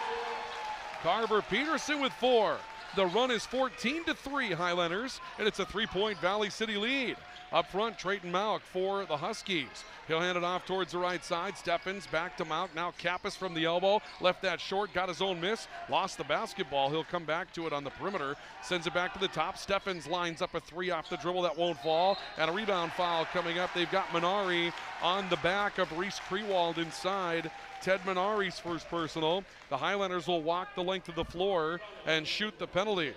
Carver Peterson with 4. The run is 14-3 Highlanders, and it's a 3-point Valley City lead. Up front, Trayton Mauck for the Huskies. He'll hand it off towards the right side. Steffens back to Mauck. Now Kappas from the elbow. Left that short, got his own miss. Lost the basketball. He'll come back to it on the perimeter. Sends it back to the top. Steffens lines up a 3 off the dribble. That won't fall. And a rebound foul coming up. They've got Minari on the back of Reese Krewald inside. Ted Minari's first personal. The Highlanders will walk the length of the floor and shoot the penalty.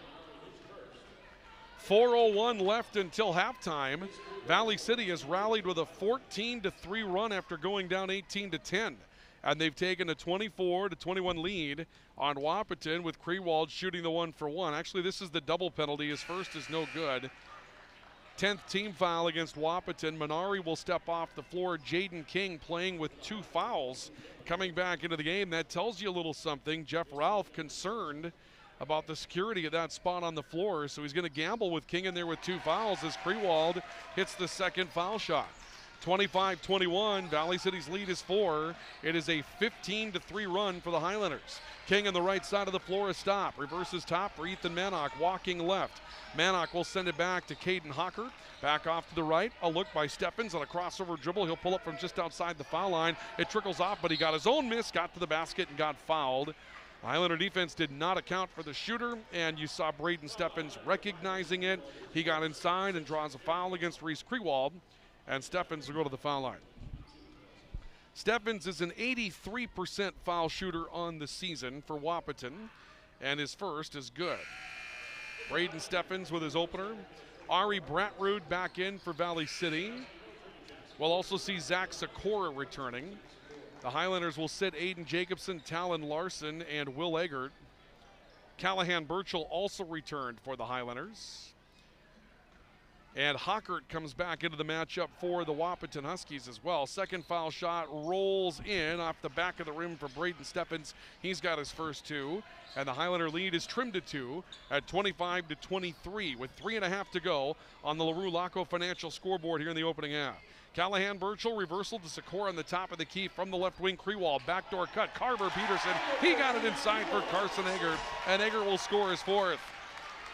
4:01 left until halftime. Valley City has rallied with a 14-3 run after going down 18-10. And they've taken a 24-21 lead on Wahpeton with Krewald shooting the 1-for-1. Actually, this is the double penalty. His first is no good. 10th team foul against Wahpeton. Minari will step off the floor. Jaden King playing with 2 fouls coming back into the game. That tells you a little something. Jeff Ralph concerned about the security of that spot on the floor, so he's going to gamble with King in there with 2 fouls as Krewald hits the second foul shot. 25-21, Valley City's lead is 4. It is a 15-3 run for the Highlanders. King on the right side of the floor, a stop. Reverses top for Ethan Manock, walking left. Manock will send it back to Caden Hockert. Back off to the right, a look by Steffens on a crossover dribble. He'll pull up from just outside the foul line. It trickles off, but he got his own miss, got to the basket, and got fouled. Highlander defense did not account for the shooter, and you saw Braden Steffens recognizing it. He got inside and draws a foul against Reese Krewald, and Steffens will go to the foul line. Steffens is an 83% foul shooter on the season for Wahpeton, and his first is good. Braden Steffens with his opener. Ari Bratrud back in for Valley City. We'll also see Zach Sikora returning. The Highlanders will sit Aiden Jacobson, Talon Larson, and Will Eggert. Callahan Burchell also returned for the Highlanders. And Hockert comes back into the matchup for the Wahpeton Huskies as well. Second foul shot rolls in off the back of the rim for Braden Steffens. He's got his first 2. And the Highlander lead is trimmed to 2 at 25-23 with 3.5 to go on the LaRue Laco Financial scoreboard here in the opening half. Callahan Burchell, reversal to Sikora on the top of the key from the left wing. Krewald, backdoor cut. Carver Peterson, he got it inside for Carson Eggert, and Eggert will score his 4th.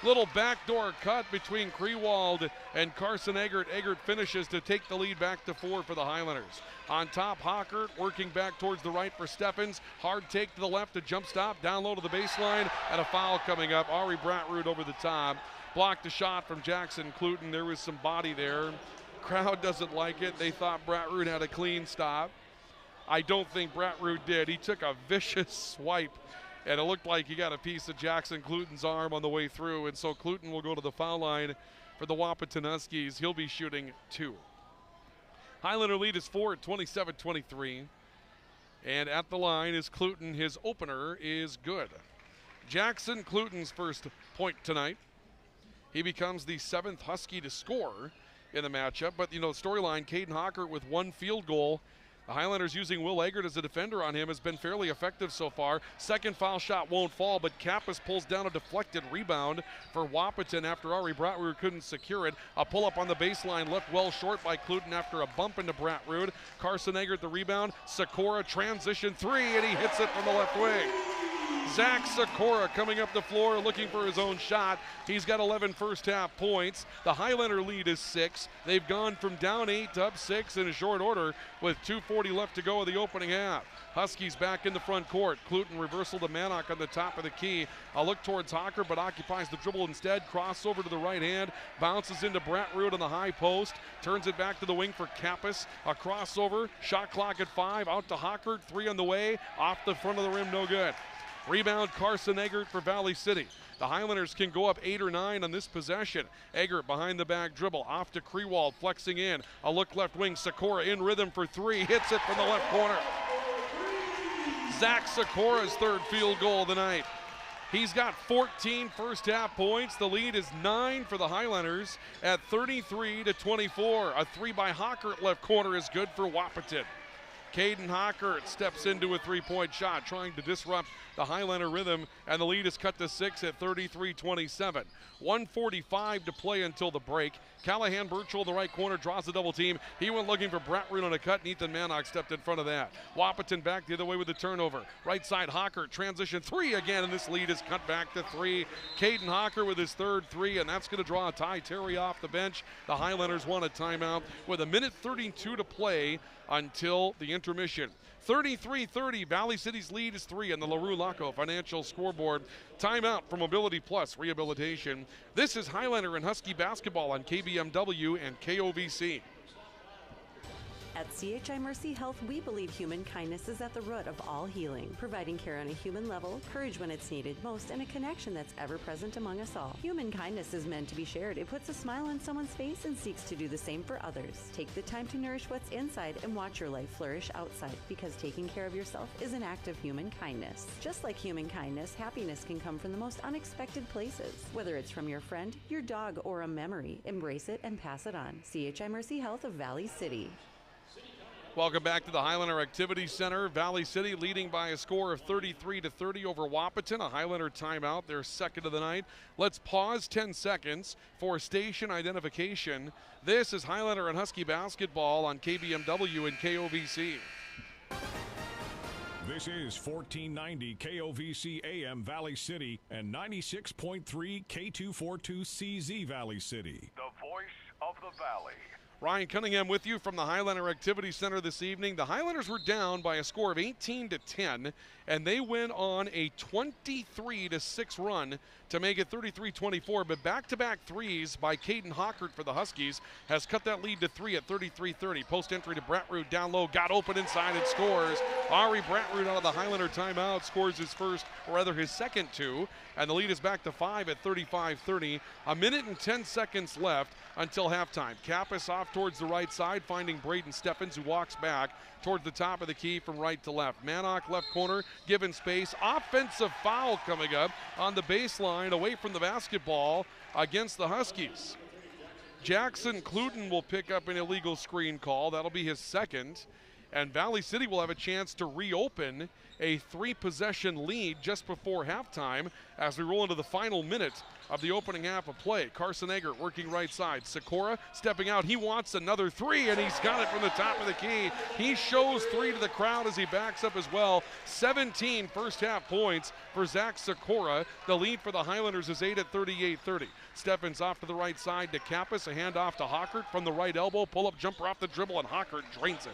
Little backdoor cut between Krewald and Carson Eggert. Eggert finishes to take the lead back to 4 for the Highlanders. On top, Hockert working back towards the right for Steffens. Hard take to the left, a jump stop, down low to the baseline, and a foul coming up. Ari Bratrud over the top. Blocked a shot from Jackson Cluton. There was some body there. Crowd doesn't like it. They thought Bratrud had a clean stop. I don't think Bratrud did. He took a vicious swipe, and it looked like he got a piece of Jackson Cluton's arm on the way through, and so Cluton will go to the foul line for the Wahpeton Huskies. He'll be shooting 2. Highlander lead is 4 at 27-23, and at the line is Cluton. His opener is good. Jackson Cluton's first point tonight. He becomes the 7th Husky to score in the matchup, but you know, storyline, Caden Hockert with 1 field goal. The Highlanders using Will Eggert as a defender on him has been fairly effective so far. Second foul shot won't fall, but Kappas pulls down a deflected rebound for Wahpeton after Ari Bratrud couldn't secure it. A pull-up on the baseline left well short by Cluton after a bump into Bratrud. Carson Eggert the rebound. Sikora transition 3, and he hits it from the left wing. Zach Sikora coming up the floor looking for his own shot. He's got 11 first half points. The Highlander lead is 6. They've gone from down 8 to up 6 in a short order with 2:40 left to go in the opening half. Huskies back in the front court. Cluton reversal to Manock on the top of the key. A look towards Hocker, but occupies the dribble instead. Crossover to the right hand. Bounces into Brattrud on the high post. Turns it back to the wing for Kappas. A crossover. Shot clock at 5. Out to Hocker. 3 on the way. Off the front of the rim. No good. Rebound Carson Eggert for Valley City. The Highlanders can go up 8 or 9 on this possession. Eggert behind the back dribble. Off to Krewald, flexing in. A look left wing. Sikora in rhythm for 3. Hits it from the left corner. Zach Sikora's third field goal of the night. He's got 14 first half points. The lead is 9 for the Highlanders at 33-24. A 3 by Hockert left corner is good for Wahpeton. Caden Hockert steps into a 3-point shot, trying to disrupt the Highlander rhythm, and the lead is cut to 6 at 33-27. 1:45 to play until the break. Callahan Birchall in the right corner draws the double team. He went looking for Brattrud on a cut, and Ethan Manock stepped in front of that. Wahpeton back the other way with the turnover. Right side Hockert, transition 3 again, and this lead is cut back to 3. Caden Hocker with his third 3, and that's going to draw a tie. Terry off the bench. The Highlanders want a timeout with 1:32 to play until the intermission. 33-30, Valley City's lead is 3 on the LaRue Laco Financial scoreboard. Timeout for Mobility Plus Rehabilitation. This is Highlander and Husky basketball on KBMW and KOVC. At CHI Mercy Health, we believe human kindness is at the root of all healing, providing care on a human level, courage when it's needed most, and a connection that's ever present among us all. Human kindness is meant to be shared. It puts a smile on someone's face and seeks to do the same for others. Take the time to nourish what's inside and watch your life flourish outside, because taking care of yourself is an act of human kindness. Just like human kindness, happiness can come from the most unexpected places. Whether it's from your friend, your dog, or a memory, embrace it and pass it on. CHI Mercy Health of Valley City. Welcome back to the Highlander Activity Center. Valley City leading by a score of 33-30 over Wahpeton. A Highlander timeout, their second of the night. Let's pause 10 seconds for station identification. This is Highlander and Husky basketball on KBMW and KOVC. This is 1490 KOVC AM Valley City and 96.3 K242CZ Valley City. The voice of the Valley. Ryan Cunningham with you from the Highlander Activity Center this evening. The Highlanders were down by a score of 18-10, and they went on a 23-6 run to make it 33-24, but back-to-back threes by Caden Hockert for the Huskies has cut that lead to 3 at 33-30. Post entry to Brattrud down low, got open inside and scores. Ari Brattrud out of the Highlander timeout scores his first, or rather his second 2, and the lead is back to 5 at 35-30. 1:10 seconds left until halftime. Kappas off towards the right side, finding Braden Steffens, who walks back towards the top of the key from right to left. Manock left corner, given space. Offensive foul coming up on the baseline away from the basketball against the Huskies. Jackson Cluton will pick up an illegal screen call. That'll be his second. And Valley City will have a chance to reopen a 3-possession lead just before halftime as we roll into the final minute of the opening half of play. Carson Eggert working right side. Sikora stepping out. He wants another 3, and he's got it from the top of the key. He shows 3 to the crowd as he backs up as well. 17 first half points for Zach Sikora. The lead for the Highlanders is 8 at 38-30. Steffens off to the right side to Kappas. A handoff to Hockert from the right elbow. Pull-up jumper off the dribble, and Hockert drains it.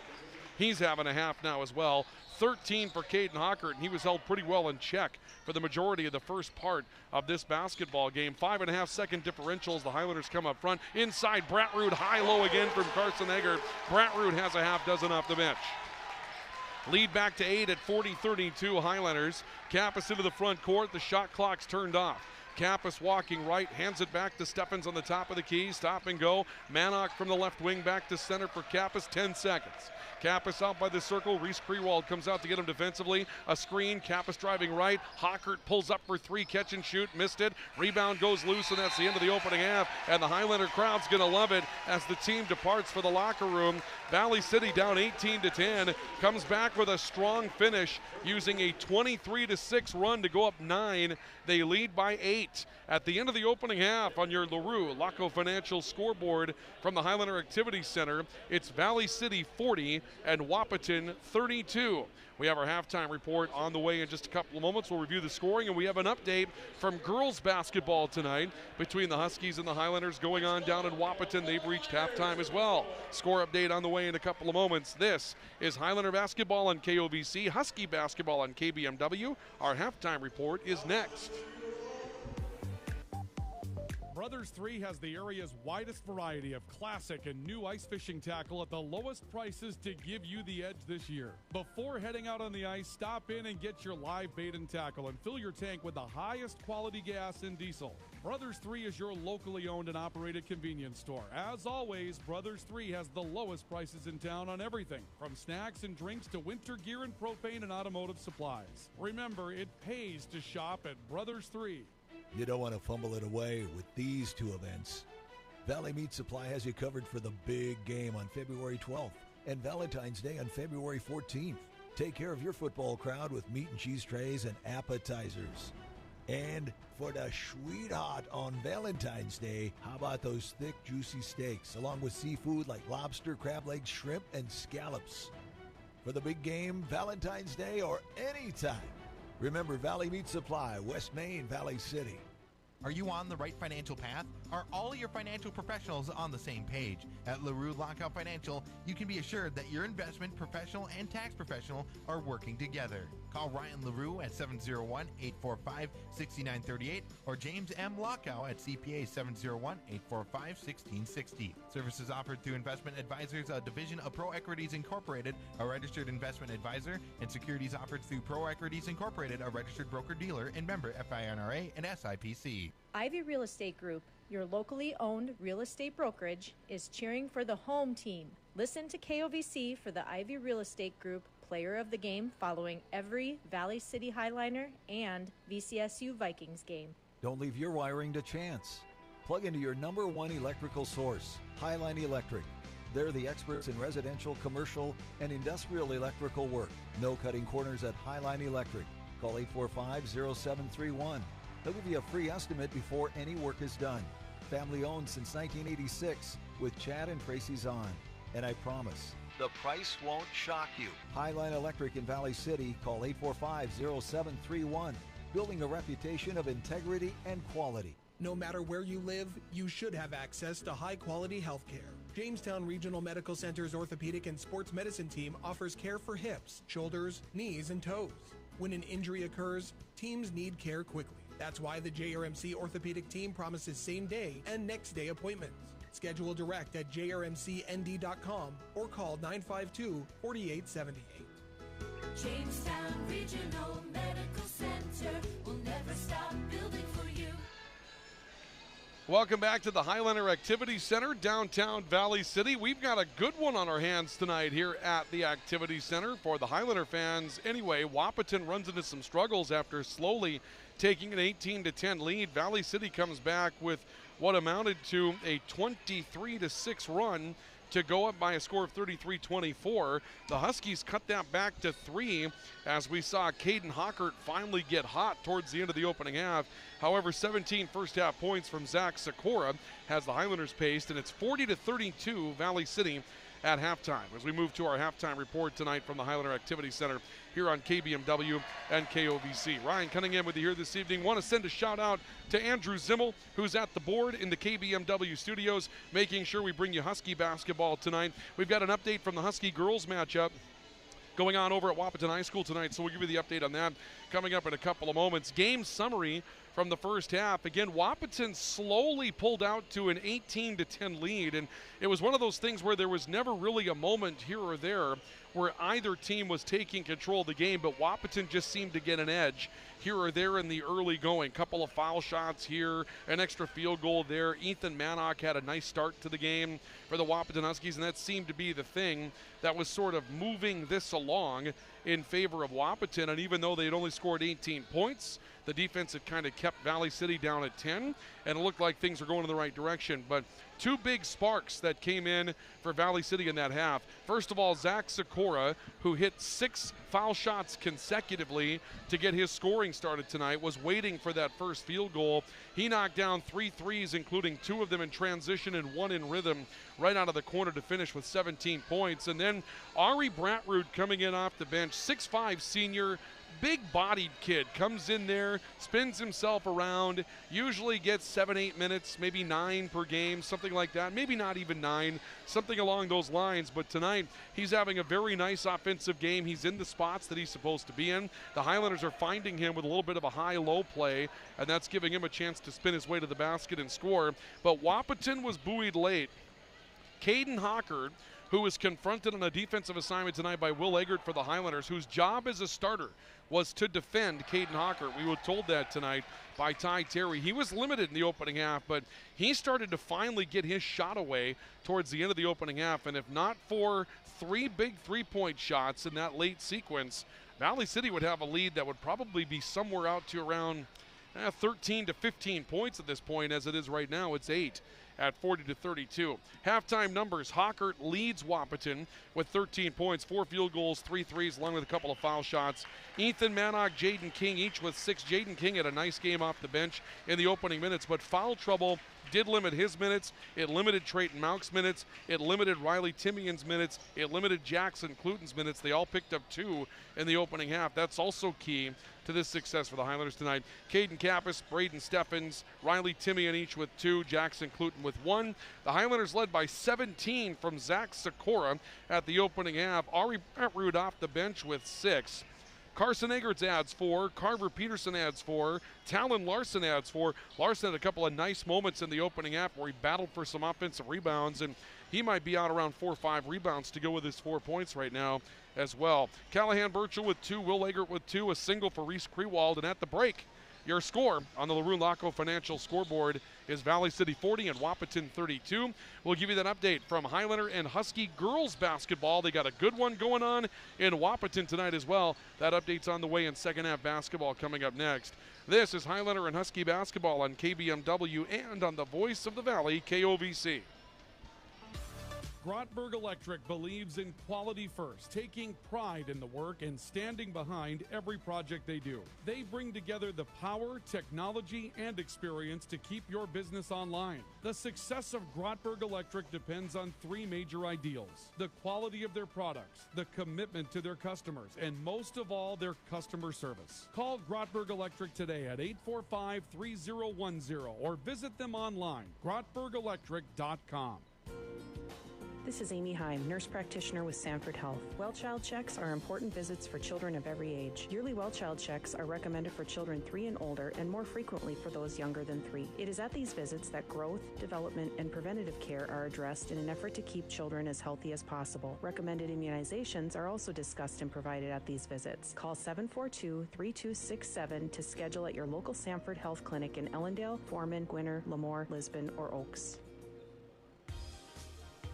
He's having a half now as well. 13 for Caden Hockert, and he was held pretty well in check for the majority of the first part of this basketball game. 5.5-second differentials. The Highlanders come up front. Inside, Brattrud high-low again from Carson Eggert. Brattrud has a half dozen off the bench. Lead back to 8 at 40-32 Highlanders. Kappas into the front court. The shot clock's turned off. Kappas walking right, hands it back to Steffens on the top of the key. Stop and go. Manock from the left wing back to center for Kappas. 10 seconds. Kappas out by the circle. Reese Krewald comes out to get him defensively. A screen. Kappas driving right. Hockert pulls up for 3. Catch and shoot. Missed it. Rebound goes loose, and that's the end of the opening half. And the Highlander crowd's going to love it as the team departs for the locker room. Valley City down 18-10. Comes back with a strong finish using a 23-6 run to go up 9. They lead by 8. 8 at the end of the opening half on your LaRue Laco Financial scoreboard from the Highlander Activity Center. It's Valley City 40 and Wahpeton 32. We have our halftime report on the way in just a couple of moments. We'll review the scoring, and we have an update from girls basketball tonight between the Huskies and the Highlanders going on down in Wahpeton. They've reached halftime as well. Score update on the way in a couple of moments. This is Highlander basketball on KOVC, Husky basketball on KBMW. Our halftime report is next. Brothers 3 has the area's widest variety of classic and new ice fishing tackle at the lowest prices to give you the edge this year. Before heading out on the ice, stop in and get your live bait and tackle and fill your tank with the highest quality gas and diesel. Brothers 3 is your locally owned and operated convenience store. As always, Brothers 3 has the lowest prices in town on everything, from snacks and drinks to winter gear and propane and automotive supplies. Remember, it pays to shop at Brothers 3. You don't want to fumble it away with these two events. Valley Meat Supply has you covered for the big game on February 12th and Valentine's Day on February 14th. Take care of your football crowd with meat and cheese trays and appetizers. And for the sweetheart on Valentine's Day, how about those thick, juicy steaks, along with seafood like lobster, crab legs, shrimp, and scallops. For the big game, Valentine's Day, or anytime, remember Valley Meat Supply, West Main, Valley City. Are you on the right financial path? Are all your financial professionals on the same page? At LaRue Lockout Financial, you can be assured that your investment professional and tax professional are working together. Call Ryan LaRue at 701-845-6938 or James M. Lockout at CPA 701-845-1660. Services offered through Investment Advisors, a division of Pro Equities Incorporated, a registered investment advisor, and securities offered through Pro Equities Incorporated, a registered broker-dealer and member FINRA and SIPC. Ivy Real Estate Group, your locally owned real estate brokerage, is cheering for the home team. Listen to KOVC for the Ivy Real Estate Group Player of the Game following every Valley City Highliner and VCSU Vikings game. Don't leave your wiring to chance. Plug into your number one electrical source, Highline Electric. They're the experts in residential, commercial, and industrial electrical work. No cutting corners at Highline Electric. Call 845-0731. They'll give you a free estimate before any work is done. Family owned since 1986 with Chad and Tracy Zahn. And I promise, the price won't shock you. Highline Electric in Valley City. Call 845-0731. Building a reputation of integrity and quality. No matter where you live, you should have access to high-quality health care. Jamestown Regional Medical Center's orthopedic and sports medicine team offers care for hips, shoulders, knees, and toes. When an injury occurs, teams need care quickly. That's why the JRMC orthopedic team promises same-day and next-day appointments. Schedule direct at jrmcnd.com or call 952-4878. Jamestown Regional Medical Center will never stop building for you. Welcome back to the Highlander Activity Center, downtown Valley City. We've got a good one on our hands tonight here at the Activity Center for the Highlander fans. Anyway, Wahpeton runs into some struggles after slowly taking an 18-10 lead. Valley City comes back with what amounted to a 23-6 run to go up by a score of 33-24. The Huskies cut that back to 3 as we saw Caden Hockert finally get hot towards the end of the opening half. However, 17 first half points from Zach Sikora has the Highlanders paced, and it's 40-32 Valley City at halftime. As we move to our halftime report tonight from the Highlander Activity Center here on KBMW and KOVC. Ryan Cunningham with you here this evening. Want to send a shout out to Andrew Zimmel, who's at the board in the KBMW studios, making sure we bring you Husky basketball tonight. We've got an update from the Husky girls matchup going on over at Wahpeton High School tonight, so we'll give you the update on that coming up in a couple of moments. Game summary from the first half. Again, Wahpeton slowly pulled out to an 18-10 lead, and it was one of those things where there was never really a moment here or there where either team was taking control of the game, but Wahpeton just seemed to get an edge here or there in the early going. Couple of foul shots here, an extra field goal there. Ethan Mannock had a nice start to the game for the Wahpeton Huskies, and that seemed to be the thing that was sort of moving this along in favor of Wahpeton. And even though they had only scored 18 points, the defense had kind of kept Valley City down at 10, and it looked like things were going in the right direction. But two big sparks that came in for Valley City in that half. First of all, Zach Sikora, who hit 6 foul shots consecutively to get his scoring started tonight, was waiting for that first field goal. He knocked down 3 threes, including 2 of them in transition and 1 in rhythm, right out of the corner to finish with 17 points. And then Ari Bratrud coming in off the bench, 6'5" senior, big-bodied kid, comes in there, spins himself around, usually gets 7-8 minutes, maybe 9 per game, something like that, maybe not even 9, something along those lines. But tonight, he's having a very nice offensive game. He's in the spots that he's supposed to be in. The Highlanders are finding him with a little bit of a high-low play, and that's giving him a chance to spin his way to the basket and score. But Wahpeton was buoyed late. Caden Hockert, who was confronted on a defensive assignment tonight by Will Eggert for the Highlanders, whose job as a starter was to defend Caden Hockert. We were told that tonight by Ty Terry. He was limited in the opening half, but he started to finally get his shot away towards the end of the opening half. And if not for 3 big three-point shots in that late sequence, Valley City would have a lead that would probably be somewhere out to around 13 to 15 points at this point. As it is right now, it's 8 at 40-32. Halftime numbers: Hockert leads Wahpeton with 13 points, 4 field goals, 3 threes, along with a couple of foul shots. Ethan Mannock, Jaden King, each with 6. Jaden King had a nice game off the bench in the opening minutes, but foul trouble did limit his minutes. It limited Trayton Mauch's minutes. It limited Riley Timian's minutes. It limited Jackson Cluten's minutes. They all picked up 2 in the opening half. That's also key to this success for the Highlanders tonight. Caden Kappas, Braden Steffens, Riley Timian each with 2, Jackson Cluten with 1. The Highlanders led by 17 from Zach Sikora at the opening half. Ari Bratrud off the bench with 6. Carson Egerts adds 4. Carver Peterson adds 4. Talon Larson adds 4. Larson had a couple of nice moments in the opening half where he battled for some offensive rebounds, and he might be out around 4 or 5 rebounds to go with his 4 points right now as well. Callahan Burchell with 2. Will Eggert with 2. A single for Reese Krewald. And at the break, your score on the LaRue Laco Financial scoreboard is Valley City 40 and Wahpeton 32. We'll give you that update from Highlander and Husky girls basketball. They got a good one going on in Wahpeton tonight as well. That update's on the way in second half basketball coming up next. This is Highlander and Husky basketball on KBMW and on the Voice of the Valley, KOVC. Grotberg Electric believes in quality first, taking pride in the work and standing behind every project they do. They bring together the power, technology, and experience to keep your business online. The success of Grotberg Electric depends on 3 major ideals: the quality of their products, the commitment to their customers, and most of all, their customer service. Call Grotberg Electric today at 845-3010 or visit them online, grotbergelectric.com. This is Amy Heim, nurse practitioner with Sanford Health. Well child checks are important visits for children of every age. Yearly well child checks are recommended for children 3 and older and more frequently for those younger than 3. It is at these visits that growth, development, and preventative care are addressed in an effort to keep children as healthy as possible. Recommended immunizations are also discussed and provided at these visits. Call 742-3267 to schedule at your local Sanford Health Clinic in Ellendale, Foreman, Gwinner, Lemoore, Lisbon, or Oaks.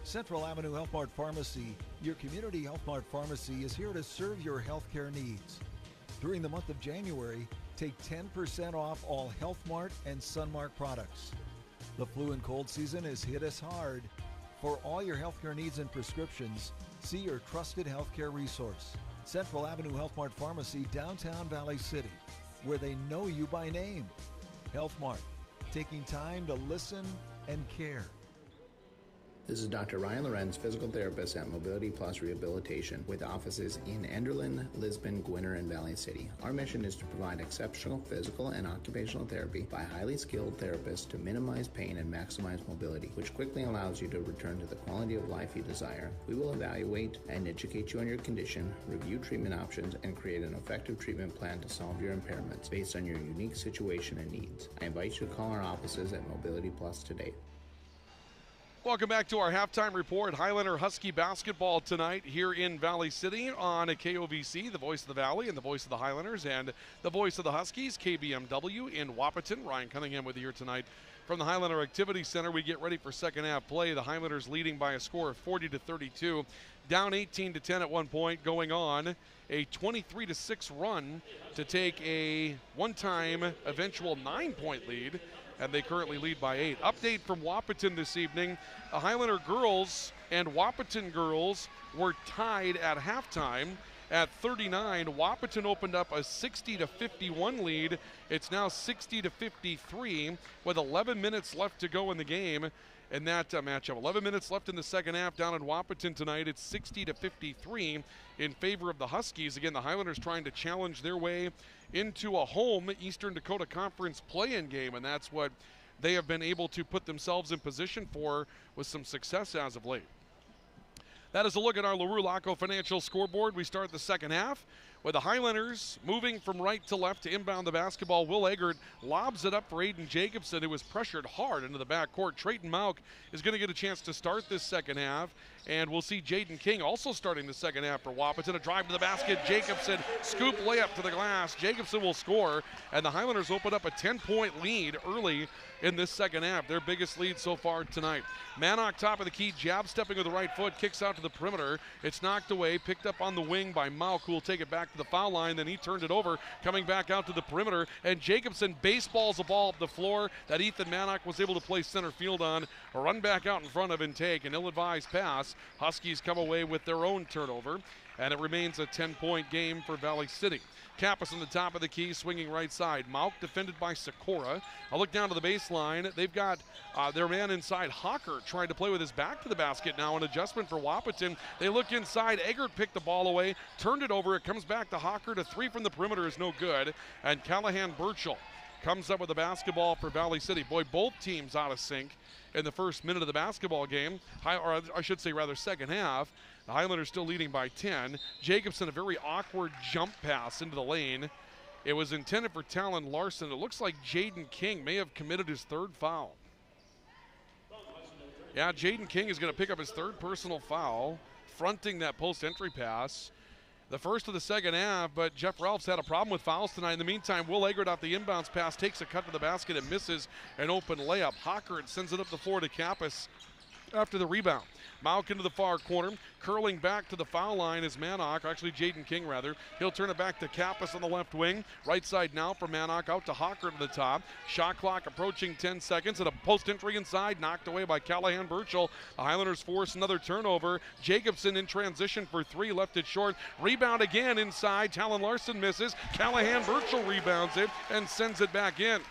Central Avenue Health Mart Pharmacy, your community Health Mart pharmacy, is here to serve your healthcare needs. During the month of January, take 10% off all Health Mart and Sunmark products. The flu and cold season has hit us hard. For all your healthcare needs and prescriptions, see your trusted healthcare resource, Central Avenue Health Mart Pharmacy, downtown Valley City, where they know you by name. Health Mart, taking time to listen and care. This is Dr. Ryan Lorenz, physical therapist at Mobility Plus Rehabilitation, with offices in Enderlin, Lisbon, Gwinner, and Valley City. Our mission is to provide exceptional physical and occupational therapy by highly skilled therapists to minimize pain and maximize mobility, which quickly allows you to return to the quality of life you desire. We will evaluate and educate you on your condition, review treatment options, and create an effective treatment plan to solve your impairments based on your unique situation and needs. I invite you to call our offices at Mobility Plus today. Welcome back to our halftime report. Highlander Husky basketball tonight here in Valley City on a KOVC, the voice of the Valley and the voice of the Highlanders and the voice of the Huskies, KBMW in Wahpeton. Ryan Cunningham with you here tonight from the Highlander Activity Center. We get ready for second half play. The Highlanders leading by a score of 40-32, down 18-10 at one point, going on a 23-6 run to take a one-time eventual 9-point lead, and they currently lead by 8. Update from Wahpeton this evening. The Highlander girls and Wahpeton girls were tied at halftime at 39. Wahpeton opened up a 60-51 lead. It's now 60-53 with 11 minutes left to go in the game. In that matchup, 11 minutes left in the second half down in Wahpeton tonight. It's 60-53 in favor of the Huskies. Again, the Highlanders trying to challenge their way into a home Eastern Dakota Conference play-in game, and that's what they have been able to put themselves in position for with some success as of late. That is a look at our LaRue Laco Financial scoreboard. We start the second half with the Highlanders moving from right to left to inbound the basketball. Will Eggert lobs it up for Aiden Jacobson, who was pressured hard into the backcourt. Trayton Mauk is going to get a chance to start this second half, and we'll see Jaden King also starting the second half for Wahpeton. A drive to the basket. Jacobson, scoop layup to the glass. Jacobson will score, and the Highlanders open up a 10-point lead early in this second half, their biggest lead so far tonight. Manock, top of the key, jab stepping with the right foot, kicks out to the perimeter. It's knocked away, picked up on the wing by Mauk, who will take it back to the foul line. Then he turned it over, coming back out to the perimeter, and Jacobson baseballs the ball up the floor that Ethan Manock was able to play center field on. A run back out in front of and take an ill-advised pass. Huskies come away with their own turnover, and it remains a 10-point game for Valley City. Kappas on the top of the key, swinging right side. Mauk defended by Sikora. A look down to the baseline. They've got their man inside, Hawker, trying to play with his back to the basket now. An adjustment for Wahpeton. They look inside. Eggert picked the ball away, turned it over. It comes back to Hawker. To three from the perimeter is no good. And Callahan Burchell comes up with the basketball for Valley City. Boy, both teams out of sync in the first minute of the basketball game, or I should say rather second half. The Highlanders still leading by 10. Jacobson, a very awkward jump pass into the lane. It was intended for Talon Larson. It looks like Jaden King may have committed his third foul. Yeah, Jaden King is going to pick up his third personal foul, fronting that post-entry pass. The first of the second half, but Jeff Ralph's had a problem with fouls tonight. In the meantime, Will Eggert off the inbounds pass, takes a cut to the basket and misses an open layup. Hawker sends it up the floor to Kappas after the rebound. Mauk into the far corner, curling back to the foul line is Manock, or actually Jaden King rather. He'll turn it back to Kappas on the left wing. Right side now for Manock, out to Hawker to the top. Shot clock approaching 10 seconds, and a post entry inside, knocked away by Callahan Burchell. The Highlanders force another turnover. Jacobson in transition for three, left it short. Rebound again inside, Talon Larson misses. Callahan Burchell rebounds it and sends it back in.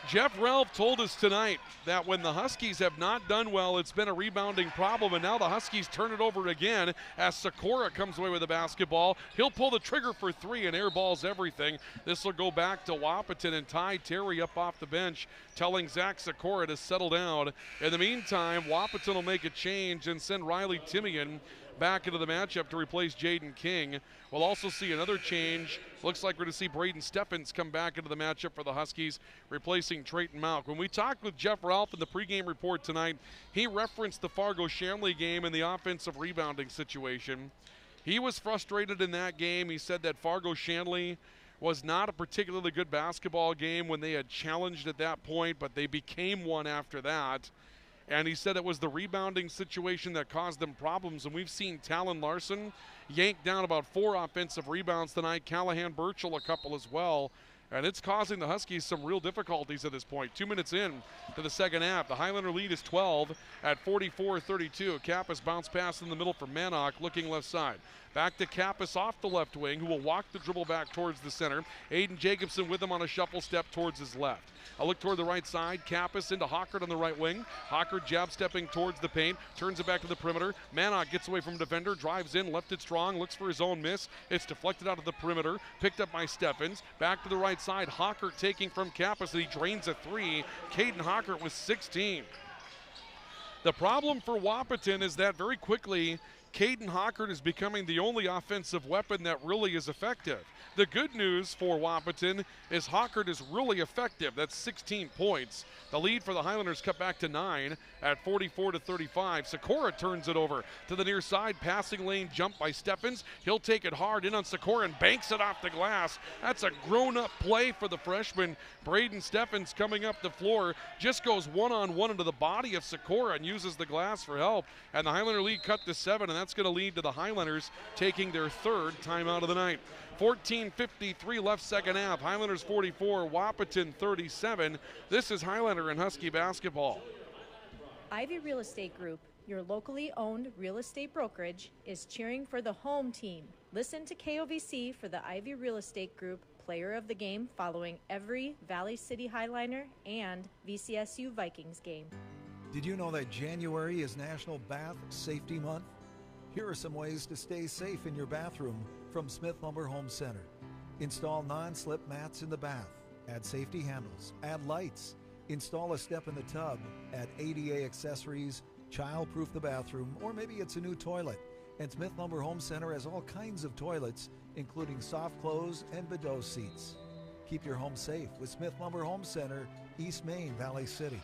Jeff Ralph told us tonight that when the Huskies have not done well, it's been a rebounding problem, and now the Huskies turn it over again as Sikora comes away with the basketball. He'll pull the trigger for three and airballs everything. This will go back to Wahpeton, and Ty Terry up off the bench telling Zach Sikora to settle down. In the meantime, Wahpeton will make a change and send Riley Timian back into the matchup to replace Jaden King. We'll also see another change. Looks like we're going to see Braden Steffens come back into the matchup for the Huskies, replacing Trayton Mauk. When we talked with Jeff Ralph in the pregame report tonight, he referenced the Fargo-Shanley game and the offensive rebounding situation. He was frustrated in that game. He said that Fargo-Shanley was not a particularly good basketball game when they had challenged at that point, but they became one after that. And he said it was the rebounding situation that caused them problems. And we've seen Talon Larson yank down about 4 offensive rebounds tonight. Callahan Burchell a couple as well. And it's causing the Huskies some real difficulties at this point. 2 minutes in to the second half. The Highlander lead is 12 at 44-32. Kappas bounce pass in the middle for Manock, looking left side. Back to Kappas off the left wing, who will walk the dribble back towards the center. Aiden Jacobson with him on a shuffle step towards his left. A look toward the right side. Kappas into Hawker on the right wing. Hawker jab stepping towards the paint. Turns it back to the perimeter. Manock gets away from a defender. Drives in. Left it strong. Looks for his own miss. It's deflected out of the perimeter. Picked up by Steffens. Back to the right side. Hawker taking from Kappas, and he drains a three. Caden Hawker with 16. The problem for Wahpeton is that very quickly Caden Hawker is becoming the only offensive weapon that really is effective. The good news for Wahpeton is Hawker is really effective. That's 16 points. The lead for the Highlanders cut back to 9 at 44-35. Sikora turns it over to the near side. Passing lane jump by Steffens. He'll take it hard in on Sikora and banks it off the glass. That's a grown-up play for the freshman. Braden Steffens coming up the floor. Just goes one-on-one into the body of Sikora and uses the glass for help. And the Highlander lead cut to 7, and that's going to lead to the Highlanders taking their third timeout of the night. 14:53 left second half. Highlanders 44, Wahpeton 37. This is Highlander and Husky basketball. Ivy Real Estate Group, your locally owned real estate brokerage, is cheering for the home team. Listen to KOVC for the Ivy Real Estate Group Player of the Game following every Valley City Highliner and VCSU Vikings game. Did you know that January is National Bath Safety Month? Here are some ways to stay safe in your bathroom from Smith Lumber Home Center. Install non-slip mats in the bath. Add safety handles. Add lights. Install a step in the tub. Add ADA accessories. Child-proof the bathroom, or maybe it's a new toilet. And Smith Lumber Home Center has all kinds of toilets, including soft close and bidet seats. Keep your home safe with Smith Lumber Home Center, East Main, Valley City.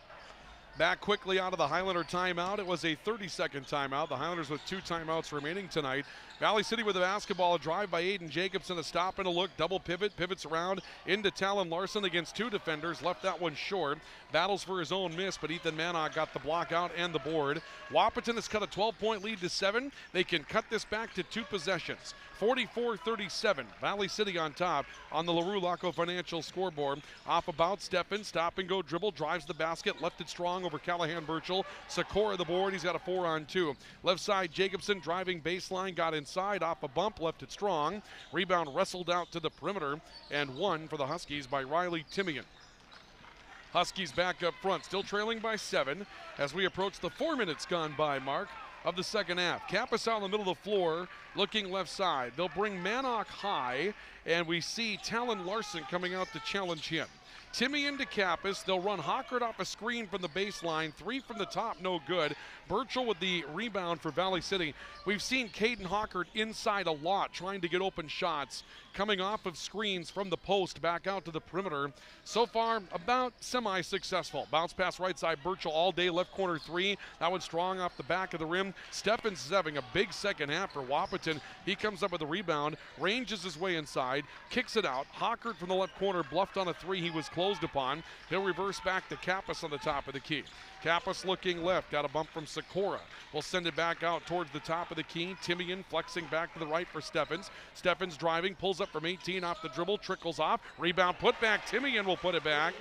Back quickly out of the Highlander timeout. It was a 30-second timeout. The Highlanders with 2 timeouts remaining tonight. Valley City with the basketball. A drive by Aiden Jacobson. A stop and a look. Double pivot. Pivots around into Talon Larson against 2 defenders. Left that one short. Battles for his own miss, but Ethan Mannock got the block out and the board. Wahpeton has cut a 12-point lead to 7. They can cut this back to 2 possessions. 44-37. Valley City on top on the LaRue Laco Financial scoreboard. Off about Steffen. Stop and go dribble. Drives the basket. Left it strong over Callahan Burchell. Sikora the board. He's got a 4-on-2. Left side Jacobson driving baseline. Got inside. Off a bump. Left it strong. Rebound wrestled out to the perimeter. And won for the Huskies by Riley Timian. Huskies back up front. Still trailing by 7 as we approach the 4 minutes gone by mark of the second half. Kappas out in the middle of the floor, looking left side. They'll bring Mannock high, and we see Talon Larson coming out to challenge him. Timian to Kappas. They'll run Hockert off a screen from the baseline. 3 from the top, no good. Burchell with the rebound for Valley City. We've seen Caden Hockert inside a lot, trying to get open shots, coming off of screens from the post back out to the perimeter. So far, about semi-successful. Bounce pass right side, Burchell all day, left corner 3. That one strong off the back of the rim. Stephens is having a big second half for Wahpeton. He comes up with a rebound, ranges his way inside, kicks it out. Hockert from the left corner bluffed on a 3 he was closed upon. He'll reverse back to Kappas on the top of the key. Kappas looking left, got a bump from Sikora. We'll send it back out towards the top of the key. Timian flexing back to the right for Stephens. Stephens driving, pulls up from 18 off the dribble, trickles off. Rebound put back, Timian will put it back.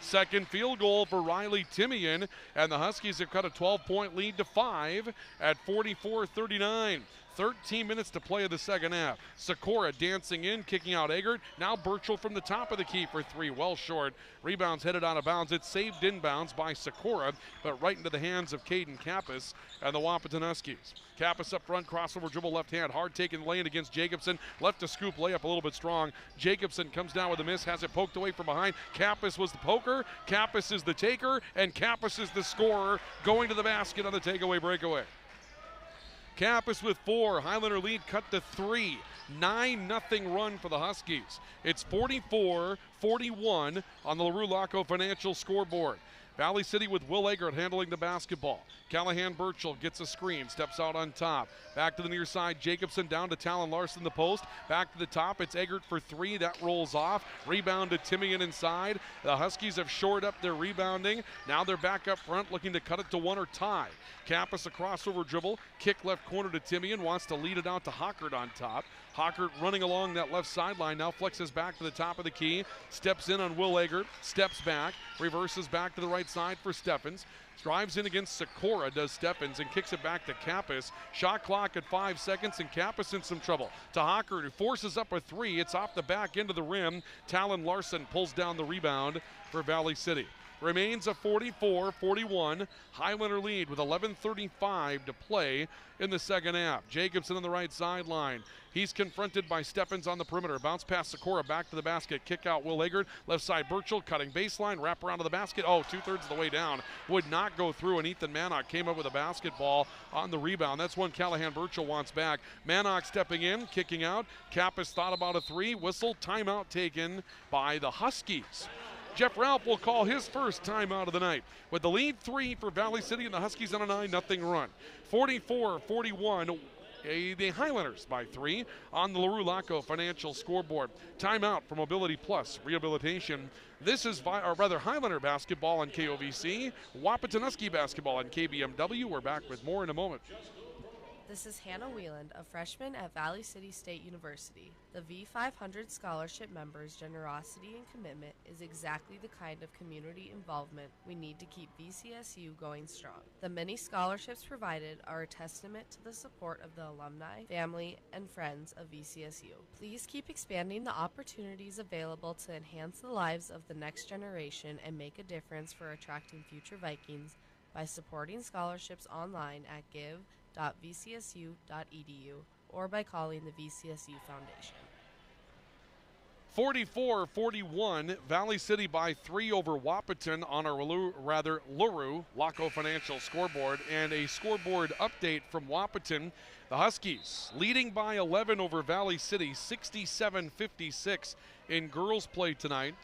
Second field goal for Riley Timian, and the Huskies have cut a 12-point lead to 5 at 44-39. 13 minutes to play in the second half. Sikora dancing in, kicking out Eggert. Now Burchell from the top of the key for 3, well short. Rebounds headed out of bounds. It's saved inbounds by Sikora, but right into the hands of Caden Kappas and the Wahpeton Huskies. Kappas up front, crossover dribble left hand, hard taken lane against Jacobson. Left to scoop layup a little bit strong. Jacobson comes down with a miss, has it poked away from behind. Kappas was the poker, Kappas is the taker, and Kappas is the scorer, going to the basket on the takeaway breakaway. Kappas with 4. Highlander lead cut to 3. 9-0 run for the Huskies. It's 44-41 on the LaRue Laco Financial scoreboard. Valley City with Will Eggert handling the basketball. Callahan Burchell gets a screen, steps out on top. Back to the near side, Jacobson down to Talon Larson the post. Back to the top, it's Eggert for 3, that rolls off. Rebound to Timian inside. The Huskies have shored up their rebounding. Now they're back up front looking to cut it to 1 or tie. Kappas a crossover dribble, kick left corner to Timian, wants to lead it out to Hockert on top. Hockert running along that left sideline, now flexes back to the top of the key, steps in on Will Eggert, steps back, reverses back to the right side for Stephens. Drives in against Sikora, does Stephens, and kicks it back to Kappas. Shot clock at 5 seconds, and Kappas in some trouble. To Hockert, who forces up a 3. It's off the back end of the rim. Talon Larson pulls down the rebound for Valley City. Remains a 44-41 Highlander lead with 11:35 to play in the second half. Jacobson on the right sideline. He's confronted by Stephens on the perimeter. Bounce past Sikora, back to the basket. Kick out Will Eggert. Left side Burchell cutting baseline. Wrap around to the basket. Oh, 2/3 of the way down. Would not go through, and Ethan Mannock came up with a basketball on the rebound. That's one Callahan Burchell wants back. Mannock stepping in, kicking out. Kappas thought about a 3. Whistle, timeout taken by the Huskies. Jeff Ralph will call his first timeout of the night. With the lead 3 for Valley City and the Huskies on a 9-0 run. 44-41. The Highlanders by 3 on the LaRue Laco Financial scoreboard. Timeout for Mobility Plus Rehabilitation. This is Highlander basketball on KOVC. Wahpeton Husky basketball on KBMW. We're back with more in a moment. This is Hannah Wheeland, a freshman at Valley City State University. The V500 scholarship members' generosity and commitment is exactly the kind of community involvement we need to keep VCSU going strong. The many scholarships provided are a testament to the support of the alumni, family, and friends of VCSU. Please keep expanding the opportunities available to enhance the lives of the next generation and make a difference for attracting future Vikings by supporting scholarships online at give.vcsu.edu or by calling the VCSU Foundation. 44-41, Valley City by 3 over Wahpeton on our LaRue Laco Financial scoreboard. And a scoreboard update from Wahpeton. The Huskies leading by 11 over Valley City, 67-56 in girls play tonight.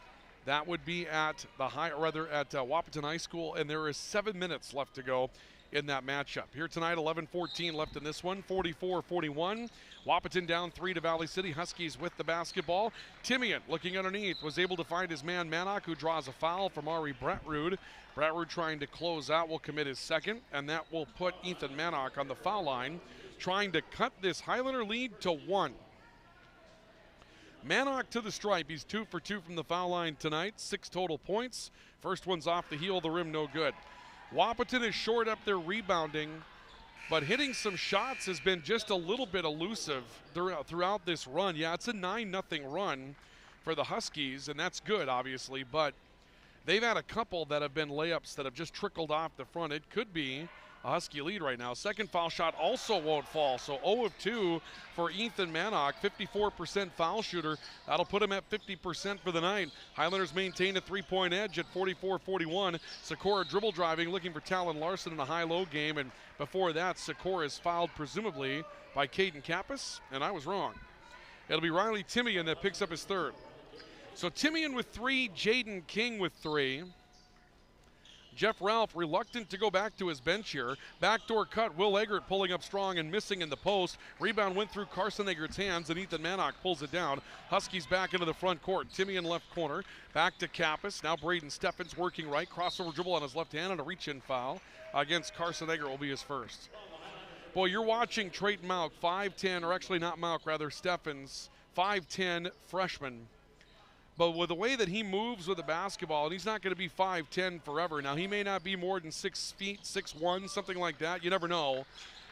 That would be at Wahpeton High School, and there is 7 minutes left to go in that matchup. Here tonight, 11-14 left in this one, 44-41. Wahpeton down 3 to Valley City. Huskies with the basketball. Timian looking underneath, was able to find his man Mannock, who draws a foul from Ari Brattrud. Brattrud trying to close out, will commit his second, and that will put Ethan Mannock on the foul line, trying to cut this Highlander lead to 1. Mannock to the stripe. He's 2 for 2 from the foul line tonight. 6 total points. First one's off the heel of the rim, no good. Wahpeton is short up there rebounding, but hitting some shots has been just a little bit elusive throughout this run. Yeah, it's a 9-0 run for the Huskies, and that's good, obviously, but they've had a couple that have been layups that have just trickled off the front. It could be a Husky lead right now. Second foul shot also won't fall, so 0 of 2 for Ethan Mannock, 54% foul shooter. That'll put him at 50% for the night. Highlanders maintain a 3-point edge at 44-41. Sikora dribble driving, looking for Talon Larson in a high-low game, and before that, Sikora is fouled presumably by Caden Kappas, and I was wrong. It'll be Riley Timian that picks up his third. So Timian with 3, Jaden King with 3. Jeff Ralph reluctant to go back to his bench here. Backdoor cut, Will Eggert pulling up strong and missing in the post. Rebound went through Carson Eggert's hands, and Ethan Mannock pulls it down. Huskies back into the front court. Timian left corner, back to Kappas. Now Braden Steffens working right. Crossover dribble on his left hand and a reach-in foul against Carson Eggert will be his first. Boy, you're watching Trayton Mauk, 5'10", or actually not Mauk, rather Steffens, 5'10", freshman. But with the way that he moves with the basketball, and he's not going to be 5'10" forever. Now, he may not be more than 6 feet, 6'1", something like that. You never know.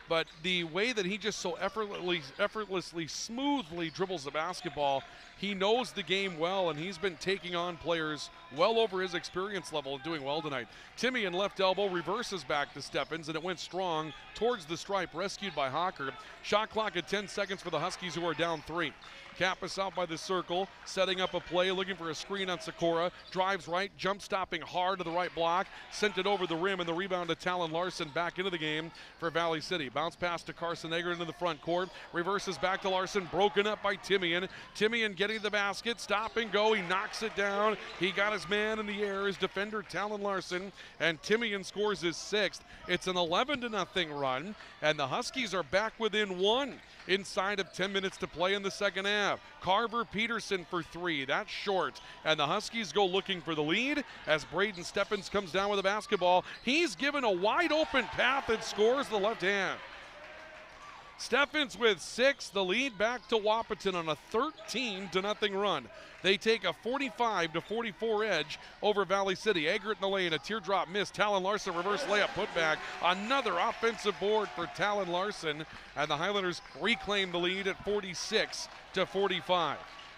But the way that he just so effortlessly, smoothly dribbles the basketball, he knows the game well, and he's been taking on players well over his experience level and doing well tonight. Timian left elbow reverses back to Steffens, and it went strong towards the stripe, rescued by Hawker. Shot clock at 10 seconds for the Huskies, who are down 3. Kappas out by the circle, setting up a play, looking for a screen on Sikora. Drives right, jump stopping hard to the right block, sent it over the rim, and the rebound to Talon Larson back into the game for Valley City. Bounce pass to Carson Eggert into the front court, reverses back to Larson, broken up by Timian. Timian getting the basket, stop and go, he knocks it down. He got his man in the air, his defender Talon Larson, and Timian scores his 6th. It's an 11-0 run, and the Huskies are back within 1 inside of 10 minutes to play in the second half. Carver Peterson for 3. That's short. And the Huskies go looking for the lead as Braden Steffens comes down with the basketball. He's given a wide open path and scores the left hand. Steffens with 6, the lead back to Wahpeton on a 13-0 run. They take a 45-44 edge over Valley City. Eggert in the lane, a teardrop miss. Talon Larson reverse layup, put back. Another offensive board for Talon Larson, and the Highlanders reclaim the lead at 46-45.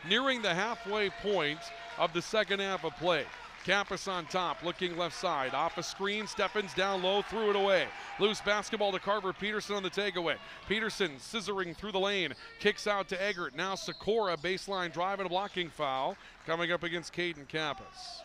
Nearing the halfway point of the second half of play. Kappas on top, looking left side. Off a screen, Steffens down low, threw it away. Loose basketball to Carver Peterson on the takeaway. Peterson scissoring through the lane, kicks out to Eggert. Now Sikora, baseline drive and a blocking foul coming up against Caden Kappas.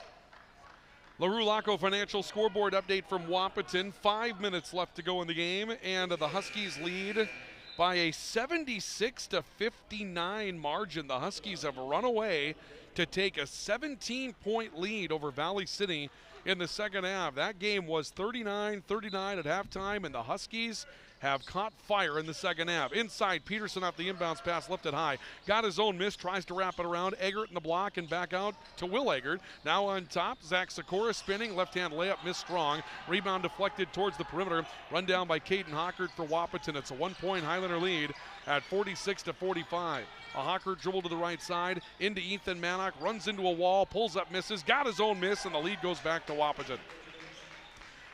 LaRue Laco Financial scoreboard update from Wahpeton. 5 minutes left to go in the game, and the Huskies lead by a 76-59 margin. The Huskies have run away to take a 17-point lead over Valley City in the second half. That game was 39-39 at halftime, and the Huskies have caught fire in the second half. Inside, Peterson off the inbounds pass, lifted high. Got his own miss, tries to wrap it around. Eggert in the block and back out to Will Eggert. Now on top, Zach Sikora spinning. Left-hand layup, missed strong. Rebound deflected towards the perimeter. Run down by Caden Hockert for Wahpeton. It's a 1-point Highlander lead at 46-45. A Hockert dribble to the right side, into Ethan Mannock, runs into a wall, pulls up, misses, got his own miss, and the lead goes back to Wahpeton.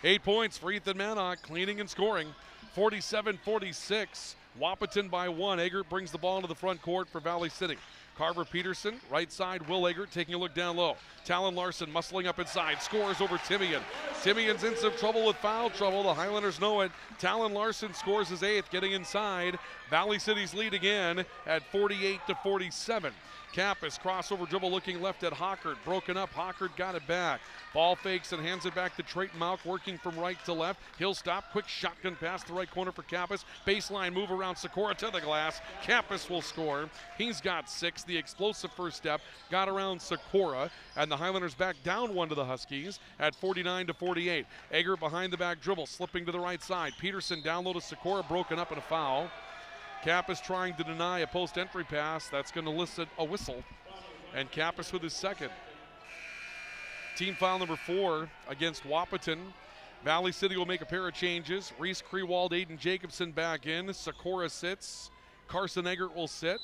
8 points for Ethan Mannock, cleaning and scoring. 47-46. Wahpeton by 1. Eggert brings the ball into the front court for Valley City. Carver Peterson, right side, Will Eggert taking a look down low. Talon Larson muscling up inside, scores over Timian. Timian's in some trouble with foul trouble. The Highlanders know it. Talon Larson scores his 8th, getting inside. Valley City's lead again at 48-47. Kappas, crossover dribble looking left at Hockert. Broken up, Hockert got it back. Ball fakes and hands it back to Trayton Mauck, working from right to left. He'll stop, quick shotgun pass to the right corner for Kappas. Baseline move around Sikora to the glass. Kappas will score. He's got 6. The explosive first step got around Sikora, and the Highlanders back down 1 to the Huskies at 49-48. Eggert behind the back dribble, slipping to the right side. Peterson down low to Sikora, broken up and a foul. Kappas trying to deny a post-entry pass. That's going to elicit a whistle. And Kappas with his 2nd. Team foul number 4 against Wahpeton. Valley City will make a pair of changes. Reese Krewald, Aiden Jacobson back in. Sikora sits. Carson Eggert will sit.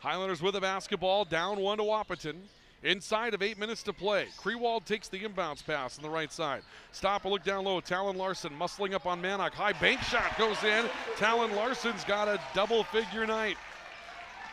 Highlanders with the basketball, down 1 to Wahpeton. Inside of 8 minutes to play. Krewald takes the inbounds pass on the right side. Stop a look down low. Talon Larson muscling up on Mannock. High bank shot goes in. Talon Larson's got a double-figure night.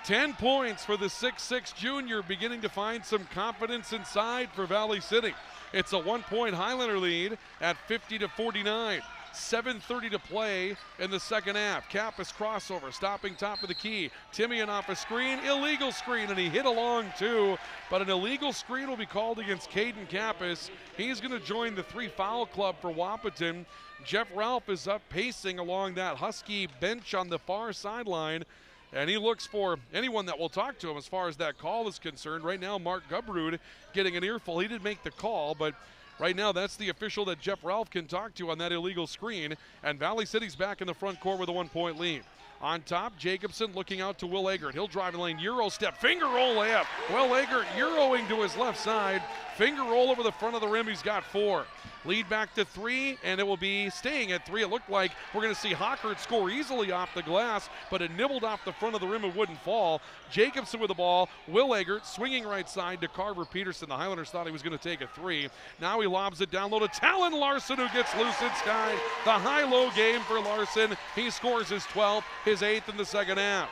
10 points for the 6'6 junior, beginning to find some confidence inside for Valley City. It's a 1-point Highlander lead at 50-49. 7:30 to play in the second half. Kappas crossover, stopping top of the key. Timian off a screen, illegal screen, and he hit along too. But an illegal screen will be called against Caden Kappas. He's going to join the 3-foul club for Wahpeton. Jeff Ralph is up pacing along that Husky bench on the far sideline. And he looks for anyone that will talk to him as far as that call is concerned. Right now, Mark Gubrud getting an earful. He didn't make the call, but right now that's the official that Jeff Ralph can talk to on that illegal screen. And Valley City's back in the front court with a 1-point lead. On top, Jacobson looking out to Will Eggert. He'll drive in lane, Euro step, finger roll layup. Will Eggert Euroing to his left side. Finger roll over the front of the rim, he's got 4. Lead back to 3, and it will be staying at 3. It looked like we're going to see Hockert score easily off the glass, but it nibbled off the front of the rim and wouldn't fall. Jacobson with the ball. Will Eggert swinging right side to Carver Peterson. The Highlanders thought he was going to take a 3. Now he lobs it down low to Talon Larson, who gets loose inside. The high-low game for Larson. He scores his 12th, his 8th in the second half.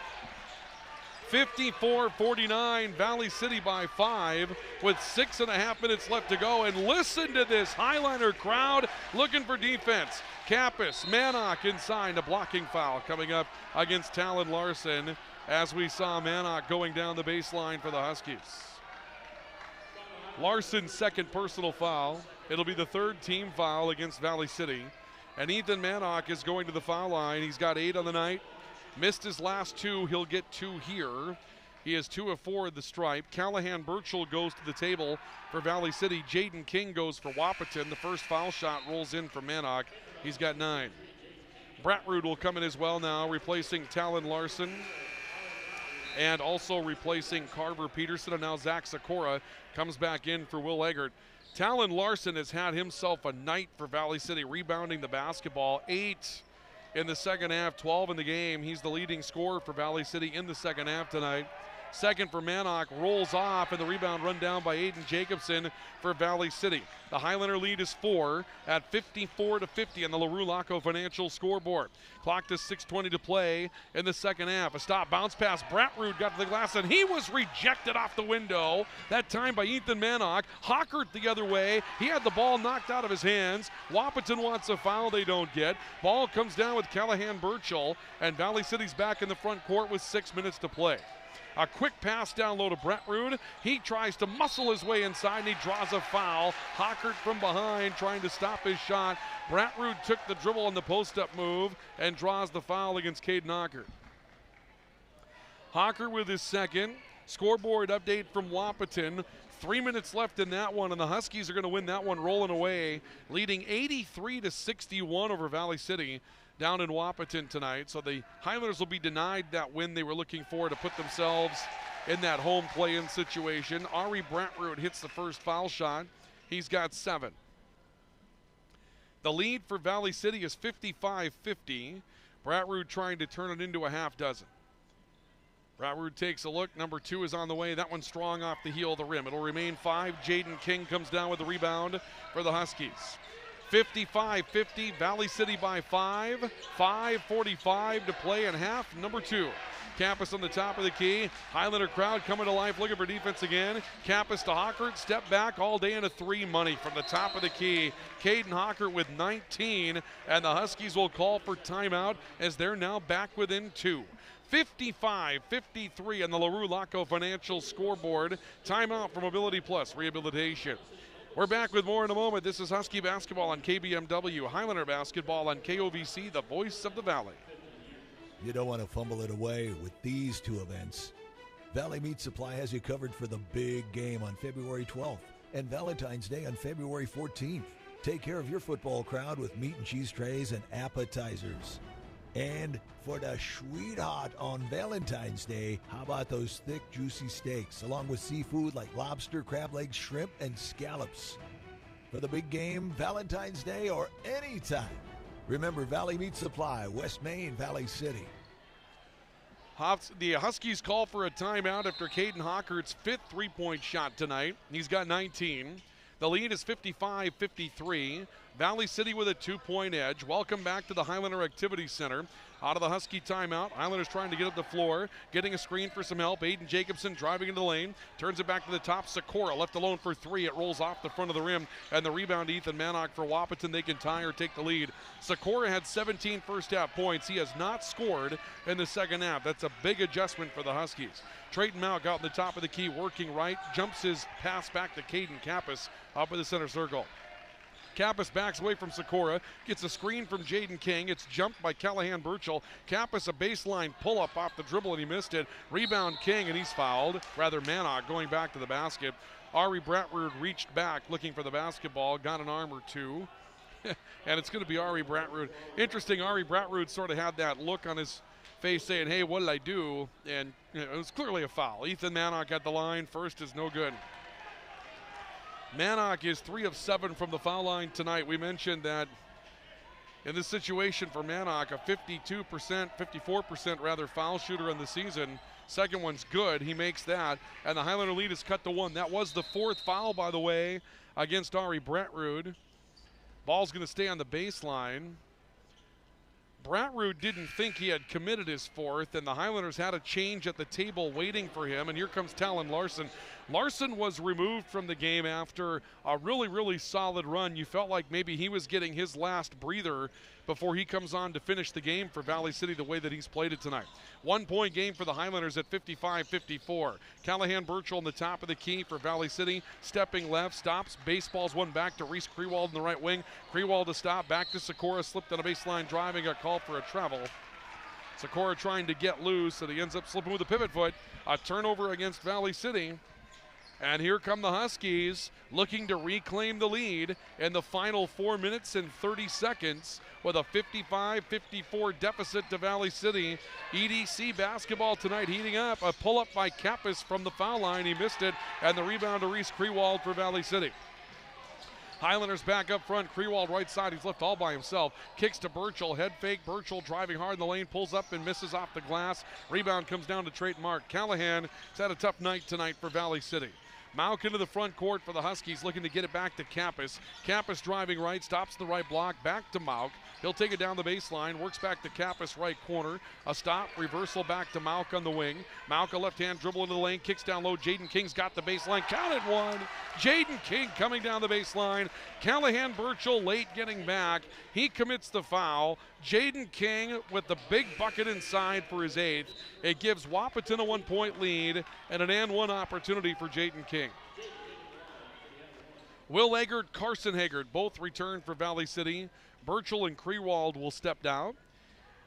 54-49, Valley City by 5 with 6.5 minutes left to go. And listen to this Highlander crowd looking for defense. Kappas, Mannock inside, a blocking foul coming up against Talon Larson as we saw Mannock going down the baseline for the Huskies. Larson's 2nd personal foul. It'll be the 3rd team foul against Valley City. And Ethan Mannock is going to the foul line. He's got 8 on the night. Missed his last 2, he'll get 2 here. He has 2 of 4 at the stripe. Callahan Birchall goes to the table for Valley City. Jaden King goes for Wahpeton. The first foul shot rolls in for Mannock. He's got 9. Bratrud will come in as well now, replacing Talon Larson and also replacing Carver Peterson. And now Zach Sikora comes back in for Will Eggert. Talon Larson has had himself a night for Valley City, rebounding the basketball. 8 in the second half, 12 in the game. He's the leading scorer for Valley City in the second half tonight. 2nd for Mannock, rolls off, and the rebound run down by Aiden Jacobson for Valley City. The Highlander lead is 4 at 54-50 on the LaRue Laco Financial scoreboard. Clock to 6:20 to play in the second half. A stop, bounce pass. Bratrud got to the glass, and he was rejected off the window. That time by Ethan Mannock. Hockert the other way. He had the ball knocked out of his hands. Wahpeton wants a foul they don't get. Ball comes down with Callahan Birchall, and Valley City's back in the front court with 6 minutes to play. A quick pass down low to Bratrud. He tries to muscle his way inside, and he draws a foul. Hockert from behind trying to stop his shot. Bratrud took the dribble on the post-up move and draws the foul against Caden Hockert. Hockert with his 2nd. Scoreboard update from Wahpeton. 3 minutes left in that one, and the Huskies are going to win that one rolling away, leading 83-61 over Valley City. down in Wahpeton tonight. So the Highlanders will be denied that win they were looking for to put themselves in that home play-in situation. Ari Bratrud hits the first foul shot. He's got 7. The lead for Valley City is 55-50. Bratrud trying to turn it into a half dozen. Bratrud takes a look. Number 2 is on the way. That one's strong off the heel of the rim. It'll remain 5. Jaden King comes down with the rebound for the Huskies. 55-50, Valley City by 5. 5:45 to play in half. Number 2. Campus on the top of the key. Highlander crowd coming to life, looking for defense again. Campus to Hockert, step back all day into 3 money from the top of the key. Caden Hockert with 19, and the Huskies will call for timeout as they're now back within 2. 55-53 on the LaRue Laco Financial scoreboard. Timeout for Mobility Plus Rehabilitation. We're back with more in a moment. This is Husky basketball on KBMW, Highlander basketball on KOVC, the voice of the Valley. You don't want to fumble it away with these 2 events. Valley Meat Supply has you covered for the big game on February 12th and Valentine's Day on February 14th. Take care of your football crowd with meat and cheese trays and appetizers. And for the sweetheart on Valentine's Day, how about those thick, juicy steaks, along with seafood like lobster, crab legs, shrimp, and scallops. For the big game, Valentine's Day, or anytime, remember Valley Meat Supply, West Main, Valley City. The Huskies call for a timeout after Caden Hockert's 5th three-point shot tonight. He's got 19. The lead is 55-53. Valley City with a 2-point edge. Welcome back to the Highlander Activity Center. Out of the Husky timeout, Highlanders trying to get up the floor, getting a screen for some help. Aiden Jacobson driving into the lane, turns it back to the top. Sikora left alone for 3. It rolls off the front of the rim, and the rebound Ethan Mannock for Wahpeton. They can tie or take the lead. Sikora had 17 first-half points. He has not scored in the second half. That's a big adjustment for the Huskies. Trayton Mauck out in the top of the key, working right, jumps his pass back to Caden Kappas up in the center circle. Kappas backs away from Sikora, gets a screen from Jaden King. It's jumped by Callahan Burchell. Kappas a baseline pull-up off the dribble, and he missed it. Rebound King, and he's fouled. Rather, Mannock going back to the basket. Ari Bratrud reached back looking for the basketball, got an arm or 2. And it's going to be Ari Bratrud. Interesting, Ari Bratrud sort of had that look on his face saying, hey, what did I do? And it was clearly a foul. Ethan Mannock at the line. First is no good. Mannock is 3 of 7 from the foul line tonight. We mentioned that in this situation for Mannock, a 54% rather foul shooter in the season. Second one's good. He makes that. And the Highlander lead is cut to 1. That was the 4th foul, by the way, against Ari Bratrud. Ball's going to stay on the baseline. Bratrud didn't think he had committed his 4th, and the Highlanders had a change at the table waiting for him, and here comes Talon Larson. Larson was removed from the game after a really, really solid run. You felt like maybe he was getting his last breather before he comes on to finish the game for Valley City the way that he's played it tonight. 1-point game for the Highlanders at 55-54. Callahan Burchell on the top of the key for Valley City. Stepping left, stops, baseballs one back to Reese Krewald in the right wing. Krewald to stop, back to Sikora, slipped on a baseline driving, got called for a travel. Sikora trying to get loose, and he ends up slipping with a pivot foot. A turnover against Valley City. And here come the Huskies looking to reclaim the lead in the final 4 minutes and 30 seconds with a 55-54 deficit to Valley City. EDC basketball tonight heating up. A pull-up by Kappas from the foul line. He missed it. And the rebound to Reese Krewald for Valley City. Highlanders back up front. Krewald right side. He's left all by himself. Kicks to Burchell. Head fake. Burchell driving hard in the lane. Pulls up and misses off the glass. Rebound comes down to Trayton Mark. Callahan has had a tough night tonight for Valley City. Mauck into the front court for the Huskies, looking to get it back to Kappas. Kappas driving right, stops the right block, back to Mauck. He'll take it down the baseline, works back to Kappas right corner. A stop, reversal back to Mauck on the wing. Mauck a left-hand dribble into the lane, kicks down low. Jaden King's got the baseline, counted 1. Jaden King coming down the baseline. Callahan Burchell late getting back. He commits the foul. Jaden King with the big bucket inside for his 8th. It gives Wahpeton a 1-point lead and an and 1 opportunity for Jaden King. Will Eggert, Carson Haggard both return for Valley City. Burchell and Krewald will step down.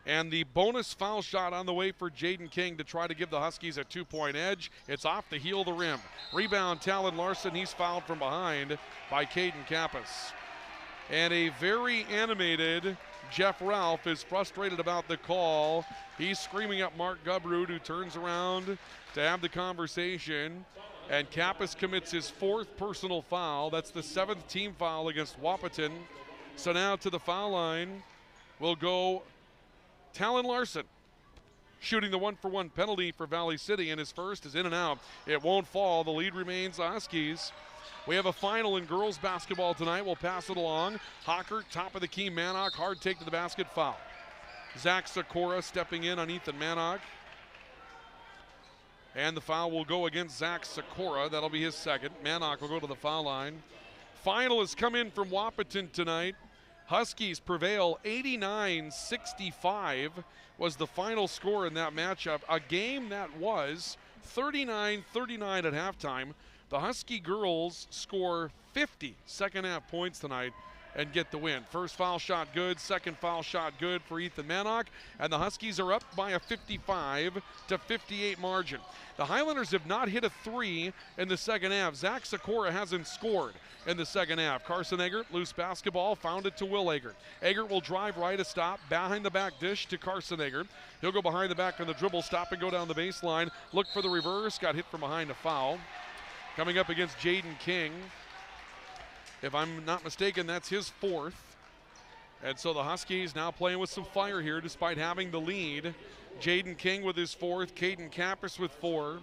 And the bonus foul shot on the way for Jaden King to try to give the Huskies a 2-point edge. It's off the heel of the rim. Rebound, Talon Larson. He's fouled from behind by Caden Kappas. And a very animated Jeff Ralph is frustrated about the call. He's screaming at Mark Gubrud, who turns around to have the conversation. And Kappas commits his 4th personal foul. That's the 7th team foul against Wahpeton. So now to the foul line will go Talon Larson, shooting the 1-for-1 penalty for Valley City, and his first is in and out. It won't fall. The lead remains the Huskies. We have a final in girls basketball tonight. We'll pass it along. Hockert, top of the key. Mannock, hard take to the basket, foul. Zach Sikora stepping in on Ethan Mannock. And the foul will go against Zach Sikora. That'll be his second. Mannock will go to the foul line. Final has come in from Wahpeton tonight. Huskies prevail 89-65 was the final score in that matchup. A game that was 39-39 at halftime. The Husky girls score 50 second-half points tonight and get the win. First foul shot good, second foul shot good for Ethan Mannock, and the Huskies are up by a 55-58 margin. The Highlanders have not hit a 3 in the second half. Zach Sikora hasn't scored in the second half. Carson Eggert, loose basketball, found it to Will Eggert. Eggert will drive right a stop, behind the back dish to Carson Eggert. He'll go behind the back on the dribble, stop and go down the baseline. Look for the reverse, got hit from behind, a foul. Coming up against Jaden King. If I'm not mistaken, that's his 4th. And so the Huskies now playing with some fire here despite having the lead. Jaden King with his 4th, Caden Kappas with 4.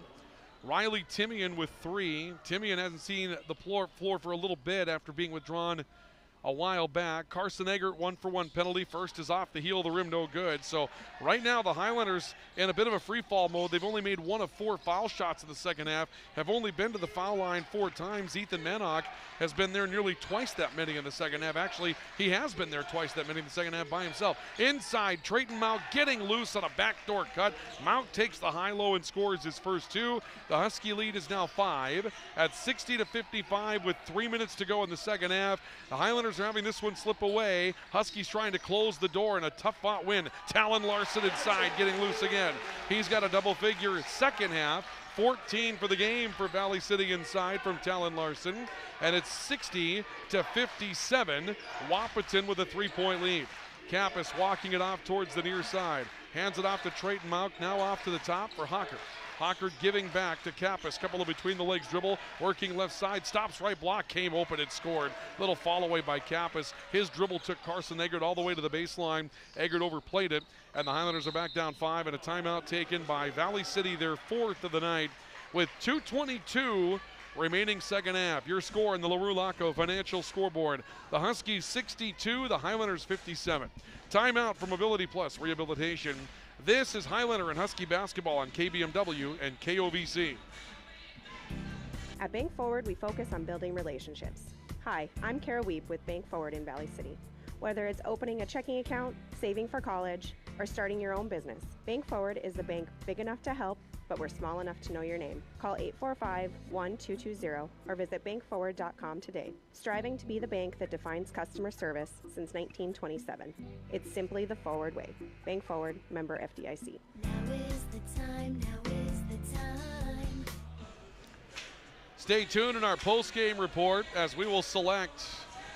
Riley Timian with 3. Timian hasn't seen the floor for a little bit after being withdrawn a while back. Carson Eggert, 1-for-1 penalty. First is off the heel of the rim, no good. So right now the Highlanders in a bit of a free fall mode. They've only made 1 of 4 foul shots in the second half, have only been to the foul line 4 times. Ethan Mannock has been there nearly twice that many in the second half. Actually, he has been there twice that many in the second half by himself. Inside, Trayton Mount getting loose on a backdoor cut. Mount takes the high-low and scores his first 2. The Husky lead is now 5 at 60-55 with 3 minutes to go in the second half. The Highlanders are having this one slip away. Huskies trying to close the door in a tough-fought win. Talon Larson inside, getting loose again. He's got a double-figure second half. 14 for the game for Valley City inside from Talon Larson. And it's 60-57. Wahpeton with a 3-point lead. Kappas walking it off towards the near side. Hands it off to Trayton Mount, now off to the top for Hockert. Hockert giving back to Kappas. Couple of between the legs dribble, working left side, stops right block, came open and scored. Little fall away by Kappas. His dribble took Carson Eggert all the way to the baseline. Eggert overplayed it, and the Highlanders are back down 5, and a timeout taken by Valley City, their 4th of the night, with 2:22 remaining second half. Your score in the LaRue Laco Financial Scoreboard. The Huskies 62, the Highlanders 57. Timeout for Mobility Plus Rehabilitation. This is Highlander and Husky basketball on KBMW and KOVC. At Bank Forward, we focus on building relationships. Hi, I'm Kara Weep with Bank Forward in Valley City. Whether it's opening a checking account, saving for college, or starting your own business, Bank Forward is the bank big enough to help, but we're small enough to know your name. Call 845-1220 or visit bankforward.com today. Striving to be the bank that defines customer service since 1927. It's simply the Forward way. Bank Forward, member FDIC. Now is the time, now is the time. Stay tuned in our post-game report as we will select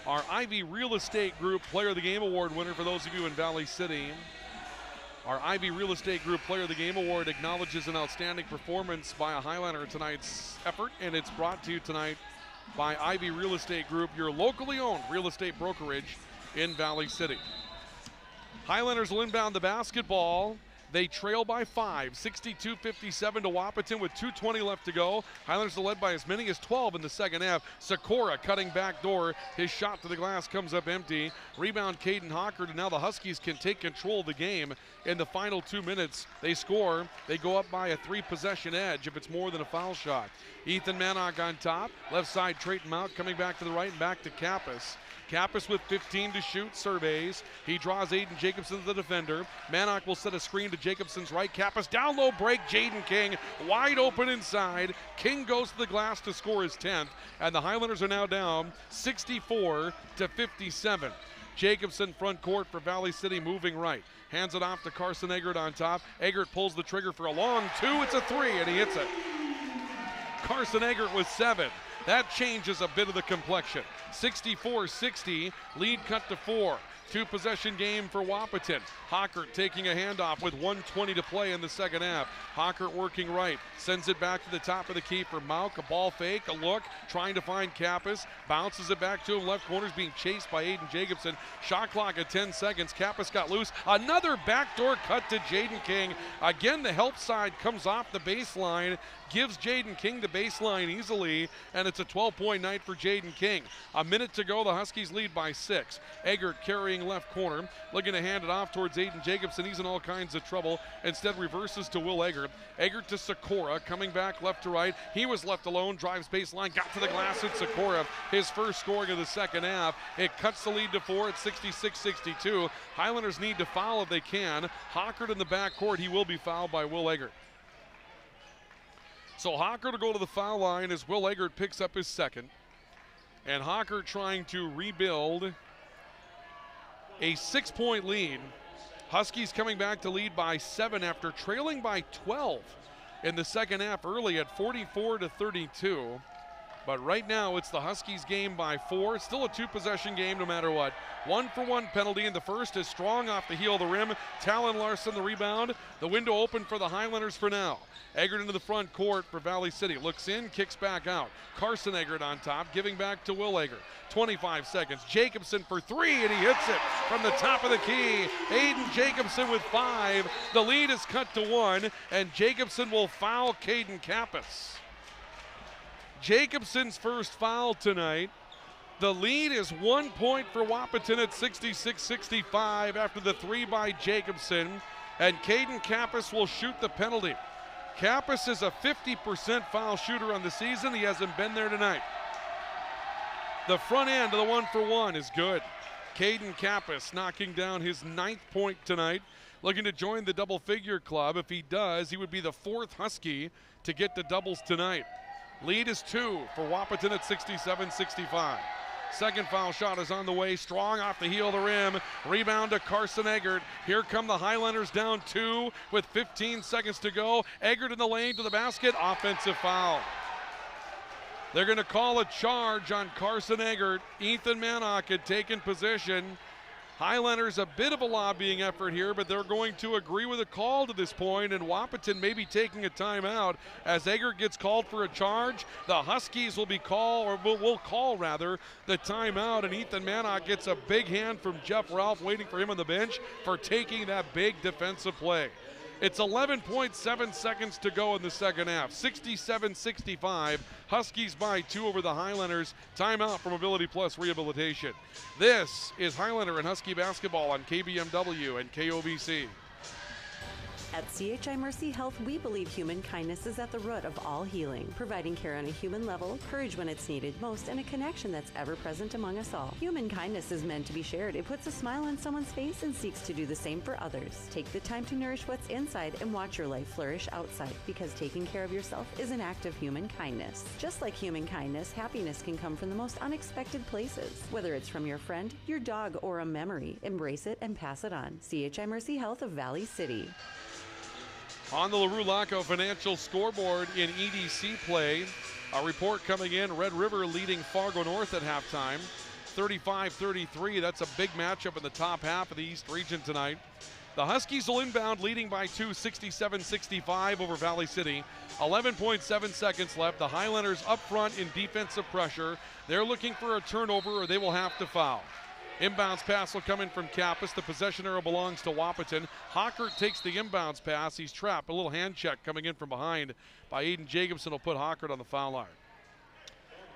our Ivy Real Estate Group Player of the Game Award winner for those of you in Valley City. Our Ivy Real Estate Group Player of the Game Award acknowledges an outstanding performance by a Highlander in tonight's effort, and it's brought to you tonight by Ivy Real Estate Group, your locally owned real estate brokerage in Valley City. Highlanders will inbound the basketball. They trail by 5, 62-57 to Wahpeton with 2:20 left to go. Highlanders are led by as many as 12 in the second half. Sikora cutting back door. His shot to the glass comes up empty. Rebound Caden Hockert, and now the Huskies can take control of the game in the final 2 minutes. They score. They go up by a 3-possession edge if it's more than a foul shot. Ethan Mannock on top. Left side, Trayton Mount coming back to the right and back to Kappas. Kappas with 15 to shoot, surveys. He draws Aiden Jacobson to the defender. Mannock will set a screen to Jacobson's right. Kappas down low break. Jaden King wide open inside. King goes to the glass to score his 10th. And the Highlanders are now down 64-57. Jacobson front court for Valley City moving right. Hands it off to Carson Eggert on top. Eggert pulls the trigger for a long 2. It's a 3 and he hits it. Carson Eggert with 7. That changes a bit of the complexion. 64-60, lead cut to 4. Two-possession game for Wahpeton. Hockert taking a handoff with 1:20 to play in the second half. Hockert working right, sends it back to the top of the key for Mauk. A ball fake, a look, trying to find Kappas. Bounces it back to him. Left corner's being chased by Aiden Jacobson. Shot clock at 10 seconds. Kappas got loose. Another backdoor cut to Jaden King. Again, the help side comes off the baseline, gives Jaden King the baseline easily, and it's a 12-point night for Jaden King. A minute to go, the Huskies lead by 6. Eggert carrying left corner, looking to hand it off towards Aiden Jacobson. He's in all kinds of trouble. Instead reverses to Will Eggert. Eggert to Sikora, coming back left to right. He was left alone, drives baseline, got to the glass at Sikora. His first scoring of the second half. It cuts the lead to 4 at 66-62. Highlanders need to foul if they can. Hockert in the backcourt. He will be fouled by Will Eggert. So Hockert to go to the foul line as Will Eggert picks up his second. And Hockert trying to rebuild a 6-point lead. Huskies coming back to lead by 7 after trailing by 12 in the second half early at 44-32. But right now it's the Huskies game by 4. Still a two-possession game no matter what. 1-for-1 penalty in the first is Strong off the heel of the rim. Talon Larson the rebound. The window open for the Highlanders for now. Eggert into the front court for Valley City. Looks in, kicks back out. Carson Eggert on top, giving back to Will Eggert. 25 seconds. Jacobson for 3, and he hits it from the top of the key. Aiden Jacobson with 5. The lead is cut to 1, and Jacobson will foul Caden Kappas. Jacobson's first foul tonight. The lead is 1 point for Wahpeton at 66-65 after the 3 by Jacobson, and Caden Kappas will shoot the penalty. Kappas is a 50% foul shooter on the season. He hasn't been there tonight. The front end of the 1-for-1 is good. Caden Kappas knocking down his 9th point tonight, looking to join the double-figure club. If he does, he would be the 4th Husky to get to doubles tonight. Lead is 2 for Wahpeton at 67-65. Second foul shot is on the way. Strong off the heel of the rim. Rebound to Carson Eggert. Here come the Highlanders down 2 with 15 seconds to go. Eggert in the lane to the basket. Offensive foul. They're going to call a charge on Carson Eggert. Ethan Manock had taken position. Highlanders a bit of a lobbying effort here, but they're going to agree with a call to this point, and Wahpeton may be taking a timeout as Eggert gets called for a charge. The Huskies will call the timeout, and Ethan Manock gets a big hand from Jeff Ralph waiting for him on the bench for taking that big defensive play. It's 11.7 seconds to go in the second half. 67-65. Huskies by 2 over the Highlanders. Timeout from Ability Plus Rehabilitation. This is Highlander and Husky basketball on KBMW and KOVC. At CHI Mercy Health, we believe human kindness is at the root of all healing, providing care on a human level, courage when it's needed most, and a connection that's ever present among us all. Human kindness is meant to be shared. It puts a smile on someone's face and seeks to do the same for others. Take the time to nourish what's inside and watch your life flourish outside, because taking care of yourself is an act of human kindness. Just like human kindness, happiness can come from the most unexpected places. Whether it's from your friend, your dog, or a memory, embrace it and pass it on. CHI Mercy Health of Valley City. On the LaRue Laco Financial scoreboard in EDC play, a report coming in, Red River leading Fargo North at halftime, 35-33. That's a big matchup in the top half of the East region tonight. The Huskies will inbound leading by 2, 67-65 over Valley City. 11.7 seconds left. The Highlanders up front in defensive pressure. They're looking for a turnover or they will have to foul. Inbounds pass will come in from Kappas. The possession arrow belongs to Wahpeton. Hockert takes the inbounds pass. He's trapped. A little hand check coming in from behind by Aiden Jacobson will put Hockert on the foul line.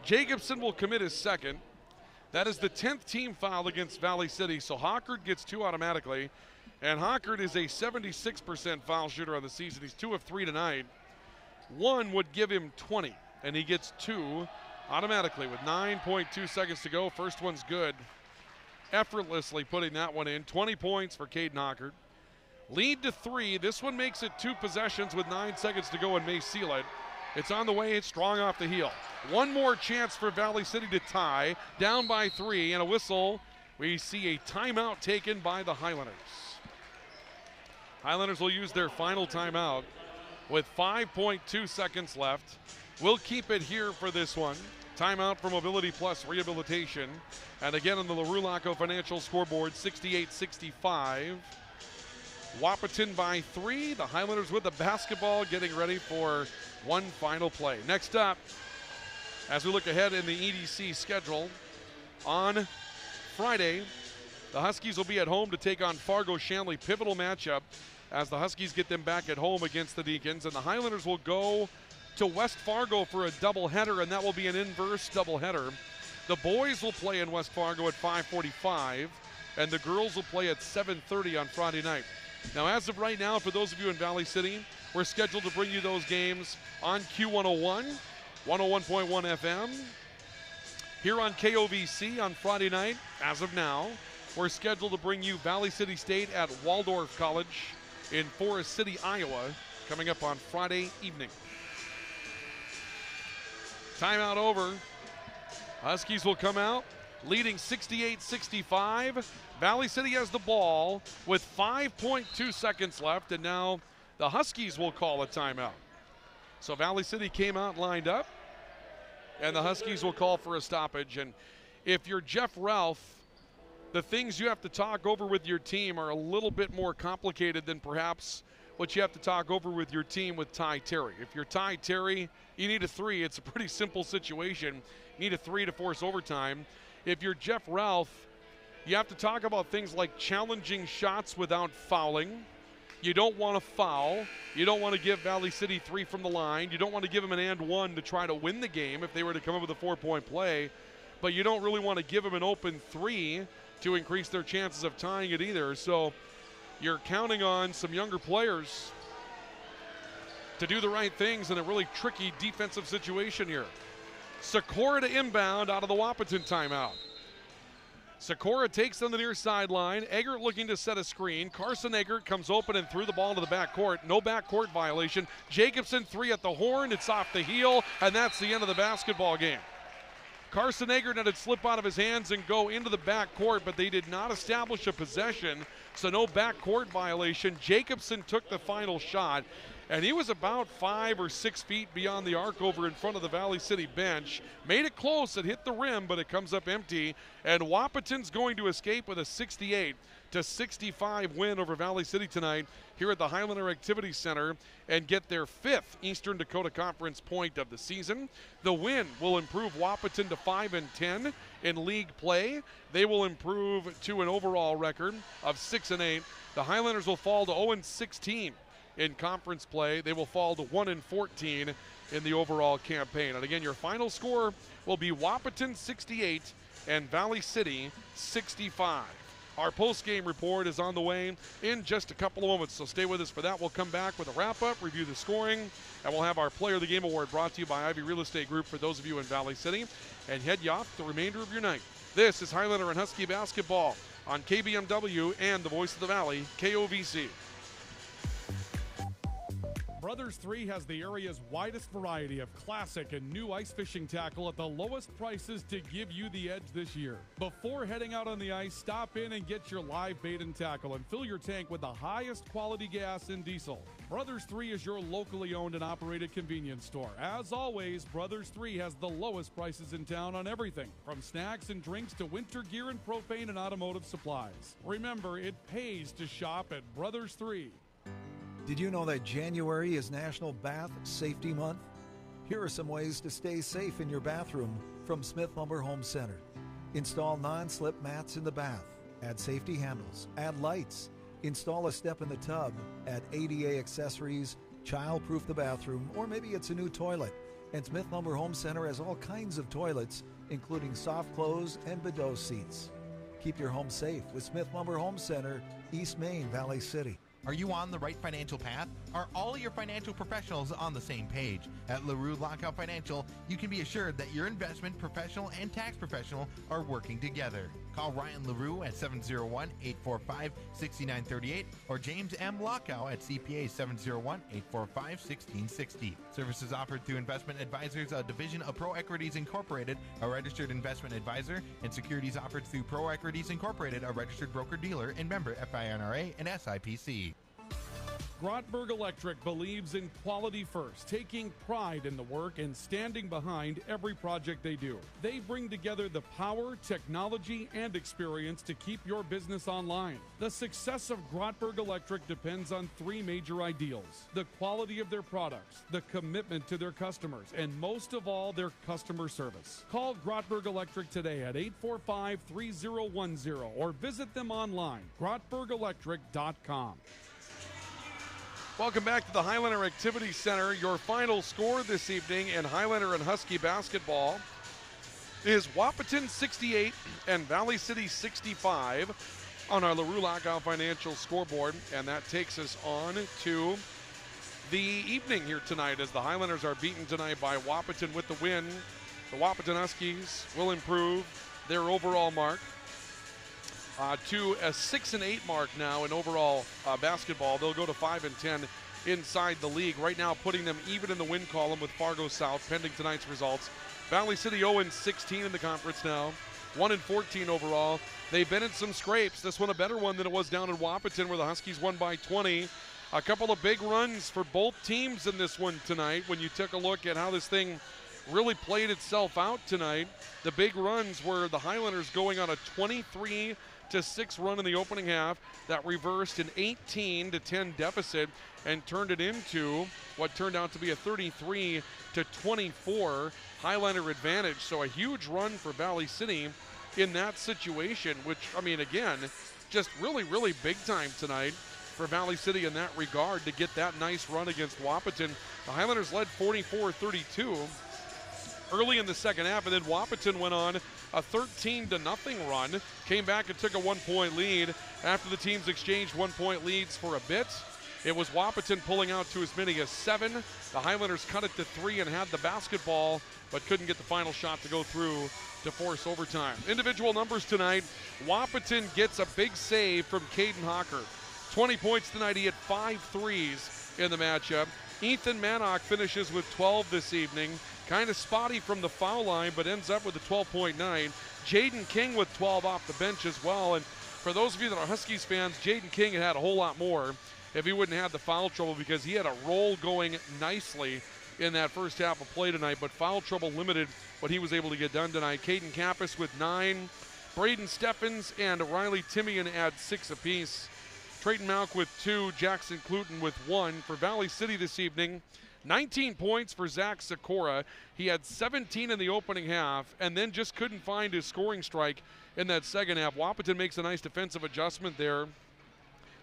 Jacobson will commit his second. That is the 10th team foul against Valley City, so Hockert gets 2 automatically. And Hockert is a 76% foul shooter on the season. He's 2 of 3 tonight. 1 would give him 20, and he gets 2 automatically with 9.2 seconds to go. First one's good. Effortlessly putting that one in. 20 points for Caden Hockert. Lead to 3. This one makes it 2 possessions with 9 seconds to go and may seal it. It's on the way. It's Strong off the heel. One more chance for Valley City to tie. Down by 3 and a whistle. We see a timeout taken by the Highlanders. Highlanders will use their final timeout with 5.2 seconds left. We'll keep it here for this one. Timeout for Mobility Plus Rehabilitation. And again on the LaRue Laco Financial scoreboard, 68-65. Wahpeton by 3. The Highlanders with the basketball, getting ready for one final play. Next up, as we look ahead in the EDC schedule, on Friday, the Huskies will be at home to take on Fargo-Shanley. Pivotal matchup as the Huskies get them back at home against the Deacons. And the Highlanders will go to West Fargo for a doubleheader, and that will be an inverse doubleheader. The boys will play in West Fargo at 5:45, and the girls will play at 7:30 on Friday night. Now, as of right now, for those of you in Valley City, we're scheduled to bring you those games on Q101, 101.1 FM. Here on KOVC on Friday night, as of now, we're scheduled to bring you Valley City State at Waldorf College in Forest City, Iowa, coming up on Friday evening. Timeout over. Huskies will come out leading 68-65. Valley City has the ball with 5.2 seconds left, and now the Huskies will call a timeout. So Valley City came out lined up, and the Huskies will call for a stoppage. And if you're Jeff Ralph, the things you have to talk over with your team are a little bit more complicated than perhaps what you have to talk over with your team with Ty Terry. If you're Ty Terry, you need a 3. It's a pretty simple situation. You need a 3 to force overtime. If you're Jeff Ralph, you have to talk about things like challenging shots without fouling. You don't want to foul. You don't want to give Valley City 3 from the line. You don't want to give them an and 1 to try to win the game if they were to come up with a 4-point play. But you don't really want to give them an open 3 to increase their chances of tying it either. So you're counting on some younger players to do the right things in a really tricky defensive situation here. Sikora to inbound out of the Wahpeton timeout. Sikora takes on the near sideline. Eggert looking to set a screen. Carson Eggert comes open and threw the ball to the backcourt. No backcourt violation. Jacobson 3 at the horn. It's off the heel, and that's the end of the basketball game. Carson Eggert had it slip out of his hands and go into the backcourt, but they did not establish a possession, so no backcourt violation. Jacobson took the final shot, and he was about 5 or 6 feet beyond the arc over in front of the Valley City bench. Made it close, it hit the rim, but it comes up empty, and Wahpeton's going to escape with a 68-65 win over Valley City tonight here at the Highlander Activity Center and get their 5th Eastern Dakota Conference point of the season. The win will improve Wahpeton to 5-10 in league play. They will improve to an overall record of 6-8. The Highlanders will fall to 0-16 in conference play. They will fall to 1-14 in the overall campaign. And again, your final score will be Wahpeton 68 and Valley City 65. Our post-game report is on the way in just a couple of moments, so stay with us for that. We'll come back with a wrap-up, review the scoring, and we'll have our Player of the Game award brought to you by Ivy Real Estate Group for those of you in Valley City, and head you off the remainder of your night. This is Highlander and Husky basketball on KBMW and the Voice of the Valley, KOVC. Brothers 3 has the area's widest variety of classic and new ice fishing tackle at the lowest prices to give you the edge this year. Before heading out on the ice, stop in and get your live bait and tackle and fill your tank with the highest quality gas and diesel. Brothers 3 is your locally owned and operated convenience store. As always, Brothers 3 has the lowest prices in town on everything, from snacks and drinks to winter gear and propane and automotive supplies. Remember, it pays to shop at Brothers 3. Did you know that January is National Bath Safety Month? Here are some ways to stay safe in your bathroom from Smith Lumber Home Center. Install non-slip mats in the bath. Add safety handles. Add lights. Install a step in the tub. Add ADA accessories. Child-proof the bathroom, or maybe it's a new toilet. And Smith Lumber Home Center has all kinds of toilets, including soft close and bidet seats. Keep your home safe with Smith Lumber Home Center, East Main, Valley City. Are you on the right financial path? Are all your financial professionals on the same page? At LaRue Lockout Financial, you can be assured that your investment professional and tax professional are working together. Call Ryan LaRue at 701-845-6938 or James M. Lockout at CPA 701-845-1660. Services offered through Investment Advisors, a division of Pro Equities Incorporated, a registered investment advisor, and securities offered through Pro Equities Incorporated, a registered broker-dealer and member FINRA and SIPC. Grotberg Electric believes in quality first, taking pride in the work and standing behind every project they do. They bring together the power, technology, and experience to keep your business online. The success of Grotberg Electric depends on three major ideals: the quality of their products, the commitment to their customers, and most of all, their customer service. Call Grotberg Electric today at 845-3010 or visit them online, grotbergelectric.com. Welcome back to the Highlander Activity Center. Your final score this evening in Highlander and Husky basketball is Wahpeton 68 and Valley City 65 on our LaRue Lockout Financial scoreboard. And that takes us on to the evening here tonight as the Highlanders are beaten tonight by Wahpeton with the win. The Wahpeton Huskies will improve their overall mark to a 6-8 mark now in overall basketball. They'll go to 5-10 inside the league. Right now, putting them even in the win column with Fargo South, pending tonight's results. Valley City 0-16 in the conference now, 1-14 overall. They've been in some scrapes. This one a better one than it was down in Wahpeton, where the Huskies won by 20. A couple of big runs for both teams in this one tonight. When you took a look at how this thing really played itself out tonight, the big runs were the Highlanders going on a 23-6 run in the opening half that reversed an 18-10 deficit and turned it into what turned out to be a 33-24 Highlander advantage. So a huge run for Valley City in that situation, which, I mean, again, just really, really big time tonight for Valley City in that regard to get that nice run against Wahpeton. The Highlanders led 44-32 early in the second half, and then Wahpeton went on a 13-0 run, came back and took a 1-point lead after the teams exchanged 1-point leads for a bit. It was Wahpeton pulling out to as many as 7. The Highlanders cut it to 3 and had the basketball, but couldn't get the final shot to go through to force overtime. Individual numbers tonight. Wahpeton gets a big save from Caden Hawker. 20 points tonight. He had 5 threes in the matchup. Ethan Manock finishes with 12 this evening. Kind of spotty from the foul line, but ends up with a 12.9. Jaden King with 12 off the bench as well. And for those of you that are Huskies fans, Jaden King had a whole lot more if he wouldn't have the foul trouble, because he had a roll going nicely in that first half of play tonight, but foul trouble limited what he was able to get done tonight. Caden Kappas with 9. Braden Steffens and Riley Timian add 6 apiece. Trayton Malk with 2. Jackson Cluton with 1. For Valley City this evening, 19 points for Zach Sikora. He had 17 in the opening half and then just couldn't find his scoring strike in that second half. Wahpeton makes a nice defensive adjustment there.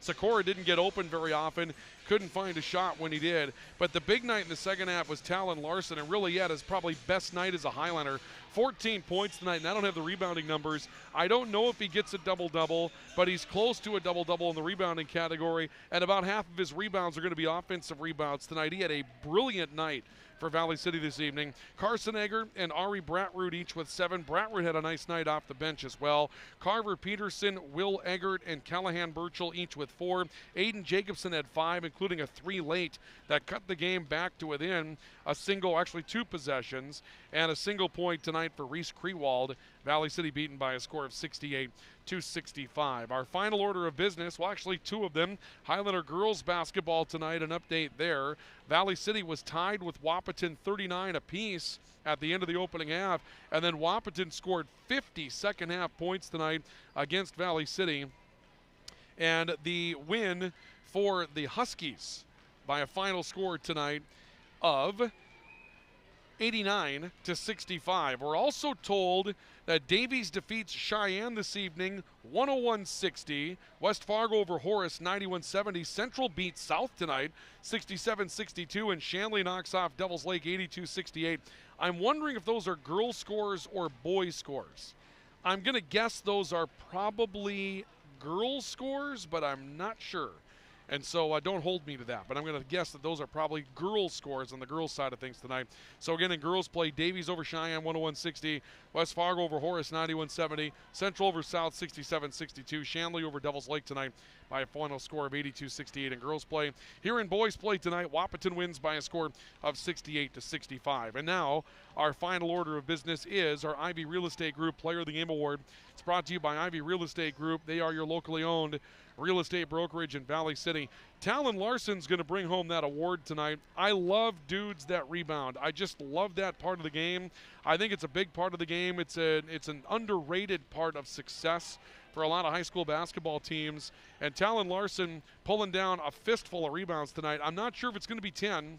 Sikora didn't get open very often, couldn't find a shot when he did. But the big night in the second half was Talon Larson, and really yet his probably best night as a Highlander. 14 points tonight, and I don't have the rebounding numbers. I don't know if he gets a double-double, but he's close to a double-double in the rebounding category, and about half of his rebounds are going to be offensive rebounds tonight. He had a brilliant night for Valley City this evening. Carson Egger and Ari Bratrud each with 7. Bratrud had a nice night off the bench as well. Carver Peterson, Will Eggert, and Callahan Burchell each with 4. Aiden Jacobson had 5, including a 3 late that cut the game back to within a single, actually 2 possessions, and a single point tonight for Reese Krewald. Valley City beaten by a score of 68-65. Our final order of business, well, actually 2 of them. Highlander girls basketball tonight, an update there. Valley City was tied with Wahpeton 39 apiece at the end of the opening half, and then Wahpeton scored 50 second half points tonight against Valley City. And the win for the Huskies by a final score tonight of 89-65. We're also told that Davies defeats Cheyenne this evening 101-60. West Fargo over Horace 91-70. Central beats South tonight 67-62, and Shanley knocks off Devils Lake 82-68. I'm wondering if those are girls scores or boys scores. I'm going to guess those are probably girls scores, but I'm not sure. And so don't hold me to that, but I'm going to guess that those are probably girls' scores on the girls' side of things tonight. So again, in girls play, Davies over Cheyenne 101-60, West Fargo over Horace 91-70, Central over South 67-62, Shanley over Devils Lake tonight by a final score of 82-68 in girls play. Here in boys play tonight, Wahpeton wins by a score of 68-65. And now our final order of business is our Ivy Real Estate Group Player of the Game Award. It's brought to you by Ivy Real Estate Group. They are your locally owned real estate brokerage in Valley City. Talon Larson's going to bring home that award tonight. I love dudes that rebound. I just love that part of the game. I think it's a big part of the game. It's an underrated part of success for a lot of high school basketball teams. And Talon Larson pulling down a fistful of rebounds tonight. I'm not sure if it's going to be 10.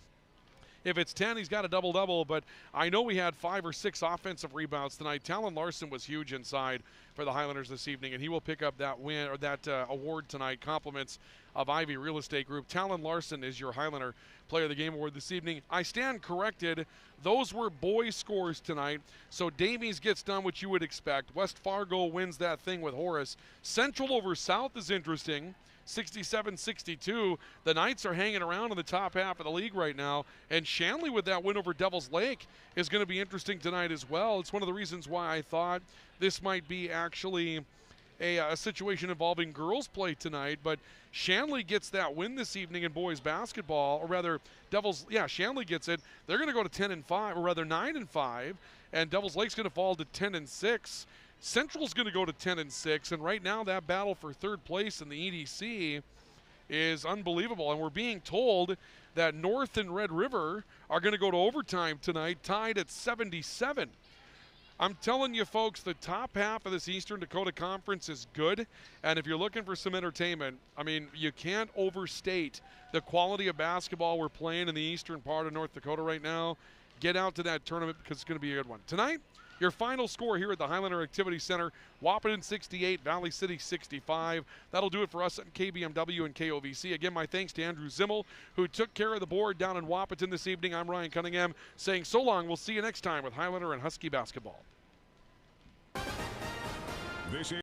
If it's 10, he's got a double-double, but I know we had 5 or 6 offensive rebounds tonight. Talon Larson was huge inside for the Highlanders this evening, and he will pick up that win or that award tonight. Compliments of Ivy Real Estate Group. Talon Larson is your Highlander Player of the Game award this evening. I stand corrected. Those were boys' scores tonight. So Davies gets done what you would expect. West Fargo wins that thing with Horace. Central over South is interesting. 67-62. The Knights are hanging around in the top half of the league right now, and Shanley with that win over Devils Lake is going to be interesting tonight as well. It's one of the reasons why I thought this might be actually a situation involving girls play tonight, but Shanley gets that win this evening in boys basketball, or rather Shanley gets it. They're going to go to 10-5, or rather 9-5, and Devils Lake's going to fall to 10-6. Central's going to go to 10-6, and right now that battle for third place in the EDC is unbelievable. And we're being told that North and Red River are going to go to overtime tonight, tied at 77. I'm telling you, folks, the top half of this Eastern Dakota Conference is good, and if you're looking for some entertainment, I mean, you can't overstate the quality of basketball we're playing in the eastern part of North Dakota right now. Get out to that tournament because it's going to be a good one. Tonight, your final score here at the Highlander Activity Center, Wahpeton 68, Valley City 65. That'll do it for us at KBMW and KOVC. Again, my thanks to Andrew Zimmel, who took care of the board down in Wahpeton this evening. I'm Ryan Cunningham saying so long. We'll see you next time with Highlander and Husky basketball. This is